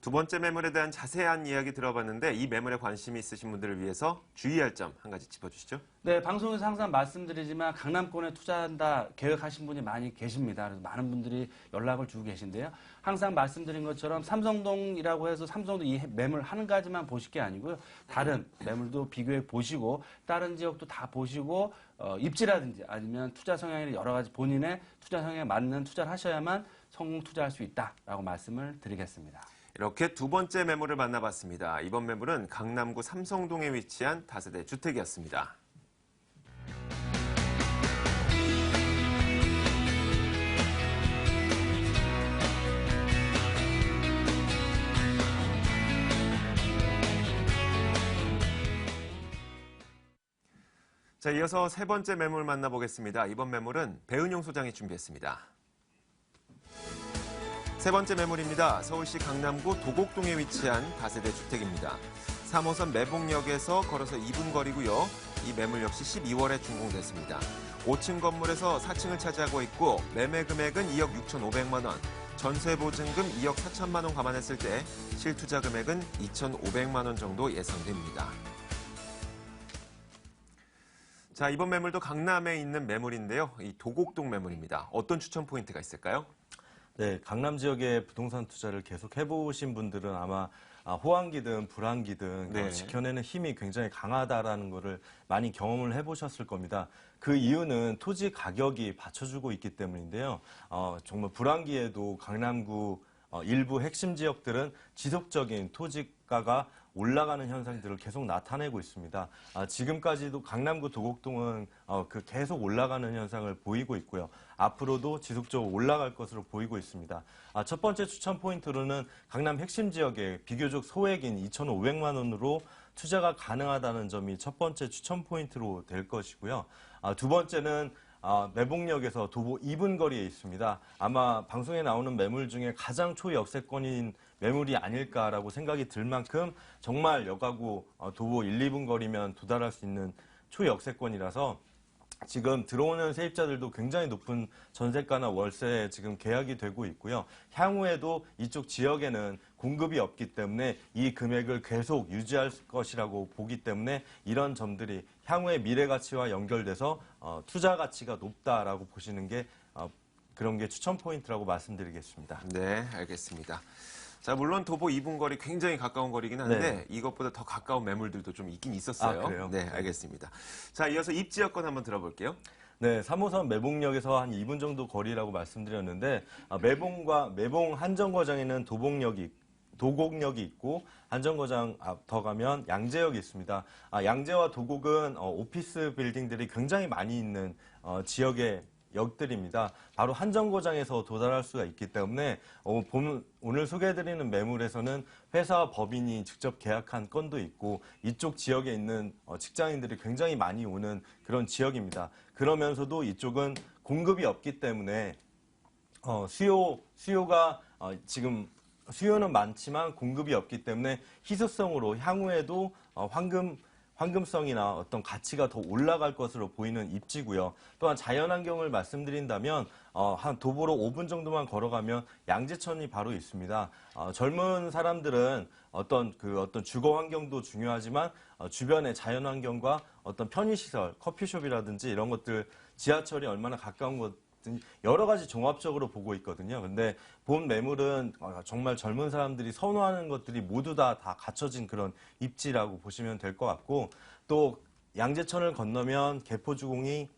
두 번째 매물에 대한 자세한 이야기 들어봤는데 이 매물에 관심이 있으신 분들을 위해서 주의할 점 한 가지 짚어주시죠. 네, 방송에서 항상 말씀드리지만 강남권에 투자한다 계획하신 분이 많이 계십니다. 그래서 많은 분들이 연락을 주고 계신데요. 항상 말씀드린 것처럼 삼성동이라고 해서 삼성동 이 매물 한 가지만 보실 게 아니고요. 다른 매물도 비교해 보시고 다른 지역도 다 보시고 입지라든지 아니면 투자 성향이 여러 가지 본인의 투자 성향에 맞는 투자를 하셔야만 성공 투자할 수 있다라고 말씀을 드리겠습니다. 이렇게 두 번째 매물을 만나봤습니다. 이번 매물은 강남구 삼성동에 위치한 다세대 주택이었습니다. 자, 이어서 세 번째 매물 만나보겠습니다. 이번 매물은 배은용 소장이 준비했습니다. 세 번째 매물입니다. 서울시 강남구 도곡동에 위치한 다세대 주택입니다. 3호선 매봉역에서 걸어서 2분 거리고요. 이 매물 역시 12월에 준공됐습니다. 5층 건물에서 4층을 차지하고 있고 매매 금액은 2억 6,500만 원, 전세 보증금 2억 4천만 원 감안했을 때 실투자 금액은 2,500만 원 정도 예상됩니다. 자, 이번 매물도 강남에 있는 매물인데요. 이 도곡동 매물입니다. 어떤 추천 포인트가 있을까요? 네, 강남 지역의 부동산 투자를 계속 해보신 분들은 아마 호황기든 불황기든 네. 지켜내는 힘이 굉장히 강하다라는 것을 많이 경험을 해보셨을 겁니다. 그 이유는 토지 가격이 받쳐주고 있기 때문인데요. 정말 불황기에도 강남구 일부 핵심 지역들은 지속적인 토지가가 올라가는 현상들을 계속 나타내고 있습니다. 지금까지도 강남구 도곡동은 계속 올라가는 현상을 보이고 있고요. 앞으로도 지속적으로 올라갈 것으로 보이고 있습니다. 첫 번째 추천 포인트로는 강남 핵심 지역에 비교적 소액인 2,500만 원으로 투자가 가능하다는 점이 첫 번째 추천 포인트로 될 것이고요. 두 번째는 매봉역에서 도보 2분 거리에 있습니다. 아마 방송에 나오는 매물 중에 가장 초역세권인 매물이 아닐까라고 생각이 들 만큼 정말 여가구 도보 1, 2분 거리면 도달할 수 있는 초역세권이라서 지금 들어오는 세입자들도 굉장히 높은 전세가나 월세에 지금 계약이 되고 있고요. 향후에도 이쪽 지역에는 공급이 없기 때문에 이 금액을 계속 유지할 것이라고 보기 때문에 이런 점들이 향후의 미래 가치와 연결돼서 투자 가치가 높다라고 보시는 게 그런 게 추천 포인트라고 말씀드리겠습니다. 네, 알겠습니다. 자, 물론 도보 2분 거리 굉장히 가까운 거리긴 한데 이것보다 더 가까운 매물들도 좀 있긴 있었어요. 아, 그래요? 네, 알겠습니다. 자, 이어서 입지 여건 한번 들어볼게요. 네, 3호선 매봉역에서 한 2분 정도 거리라고 말씀드렸는데 매봉 한정거장에는 도곡역이 있고 한정거장 더 가면 양재역이 있습니다. 양재와 도곡은 오피스 빌딩들이 굉장히 많이 있는 지역의 역들입니다. 바로 한정거장에서 도달할 수가 있기 때문에 오늘 소개해드리는 매물에서는 회사와 법인이 직접 계약한 건도 있고 이쪽 지역에 있는 직장인들이 굉장히 많이 오는 그런 지역입니다. 그러면서도 이쪽은 공급이 없기 때문에 수요가 지금 수요는 많지만 공급이 없기 때문에 희소성으로 향후에도 황금성이나 어떤 가치가 더 올라갈 것으로 보이는 입지고요. 또한 자연환경을 말씀드린다면 한 도보로 5분 정도만 걸어가면 양재천이 바로 있습니다. 젊은 사람들은 어떤 주거 환경도 중요하지만 주변의 자연환경과 어떤 편의시설, 커피숍이라든지 이런 것들, 지하철이 얼마나 가까운 것 여러 가지 종합적으로 보고 있거든요. 근데 본 매물은 정말 젊은 사람들이 선호하는 것들이 모두 다 갖춰진 그런 입지라고 보시면 될 것 같고, 또 양재천을 건너면 개포주공이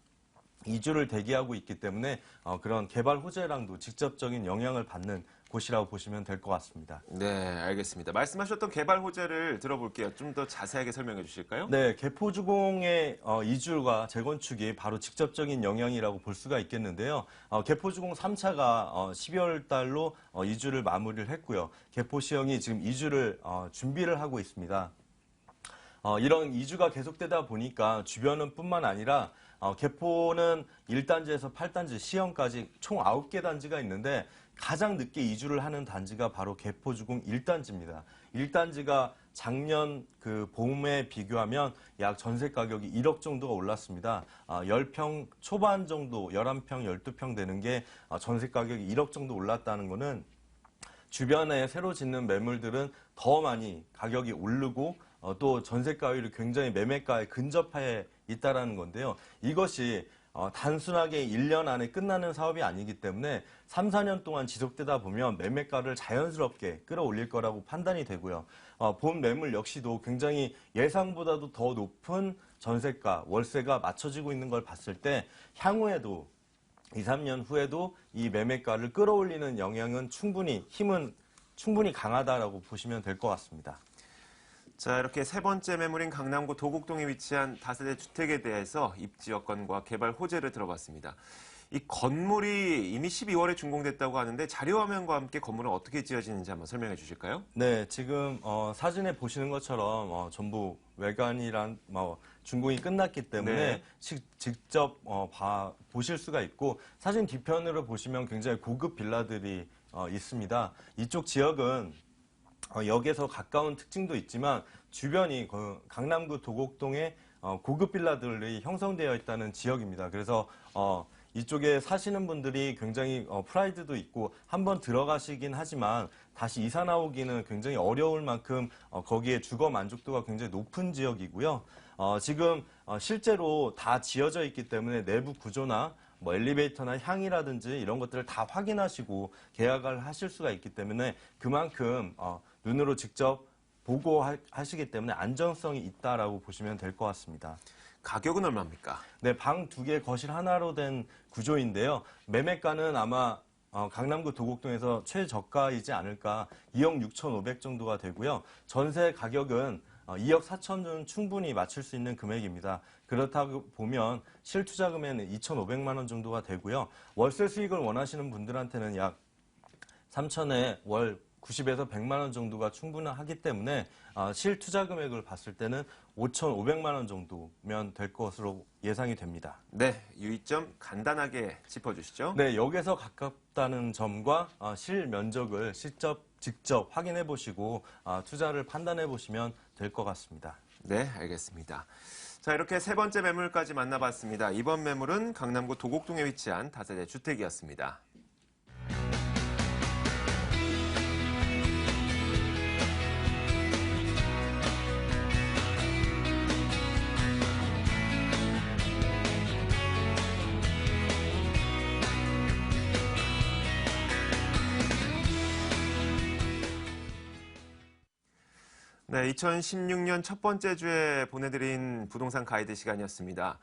이주를 대기하고 있기 때문에 그런 개발 호재랑도 직접적인 영향을 받는 곳이라고 보시면 될 것 같습니다. 네, 알겠습니다. 말씀하셨던 개발 호재를 들어볼게요. 좀 더 자세하게 설명해 주실까요? 네, 개포주공의 이주가 재건축이 바로 직접적인 영향이라고 볼 수가 있겠는데요. 개포주공 3차가 12월 달로 이주를 마무리를 했고요. 개포시형이 지금 이주를 준비를 하고 있습니다. 이런 이주가 계속되다 보니까 주변은 뿐만 아니라 개포는 1단지에서 8단지 시형까지 총 9개 단지가 있는데 가장 늦게 이주를 하는 단지가 바로 개포주공 1단지입니다. 1단지가 작년 그 봄에 비교하면 약 전세 가격이 1억 정도가 올랐습니다. 10평 초반 정도, 11평, 12평 되는 게 전세 가격이 1억 정도 올랐다는 거는 주변에 새로 짓는 매물들은 더 많이 가격이 오르고 또 전세가율이 굉장히 매매가에 근접해 있다는 건데요. 이것이 단순하게 1년 안에 끝나는 사업이 아니기 때문에 3, 4년 동안 지속되다 보면 매매가를 자연스럽게 끌어올릴 거라고 판단이 되고요. 본 매물 역시도 굉장히 예상보다도 더 높은 전세가, 월세가 맞춰지고 있는 걸 봤을 때 향후에도 2, 3년 후에도 이 매매가를 끌어올리는 힘은 충분히 강하다라고 보시면 될 것 같습니다. 자, 이렇게 세 번째 매물인 강남구 도곡동에 위치한 다세대 주택에 대해서 입지 여건과 개발 호재를 들어봤습니다. 이 건물이 이미 12월에 준공됐다고 하는데 자료화면과 함께 건물은 어떻게 지어지는지 한번 설명해 주실까요? 네, 지금 사진에 보시는 것처럼 전부 외관이랑 준공이 끝났기 때문에 네. 직접 보실 수가 있고, 사진 뒤편으로 보시면 굉장히 고급 빌라들이 있습니다. 이쪽 지역은 역에서 가까운 특징도 있지만 주변이 강남구 도곡동에 고급 빌라들이 형성되어 있다는 지역입니다. 그래서 이쪽에 사시는 분들이 굉장히 프라이드도 있고 한번 들어가시긴 하지만 다시 이사 나오기는 굉장히 어려울 만큼 거기에 주거 만족도가 굉장히 높은 지역이고요. 지금 실제로 다 지어져 있기 때문에 내부 구조나 엘리베이터나 향이라든지 이런 것들을 다 확인하시고 계약을 하실 수가 있기 때문에 그만큼 눈으로 직접 보고 하시기 때문에 안정성이 있다라고 보시면 될 것 같습니다. 가격은 얼마입니까? 네, 방 2개, 거실 하나로 된 구조인데요. 매매가는 아마 강남구 도곡동에서 최저가이지 않을까, 2억 6,500 정도가 되고요. 전세 가격은 2억 4천은 충분히 맞출 수 있는 금액입니다. 그렇다고 보면 실투자금에는 2,500만 원 정도가 되고요. 월세 수익을 원하시는 분들한테는 약 3천에 월 90에서 100만 원 정도가 충분하기 때문에 실투자 금액을 봤을 때는 5,500만 원 정도면 될 것으로 예상이 됩니다. 네, 유의점 간단하게 짚어주시죠. 네, 역에서 가깝다는 점과 실면적을 직접 확인해 보시고 투자를 판단해 보시면 될 것 같습니다. 네, 알겠습니다. 자, 이렇게 세 번째 매물까지 만나봤습니다. 이번 매물은 강남구 도곡동에 위치한 다세대 주택이었습니다. 네, 2016년 첫 번째 주에 보내드린 부동산 가이드 시간이었습니다.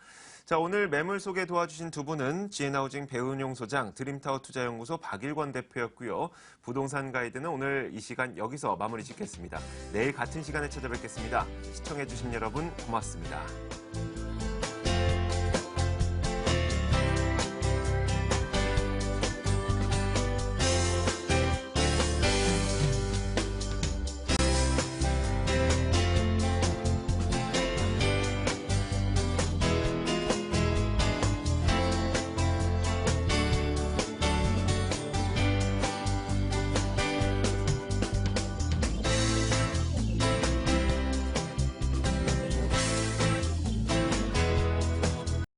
자, 오늘 매물 소개 도와주신 두 분은 지혜나우징 배은용 소장, 드림타워 투자연구소 박일권 대표였고요. 부동산 가이드는 오늘 이 시간 여기서 마무리 짓겠습니다. 내일 같은 시간에 찾아뵙겠습니다. 시청해주신 여러분 고맙습니다.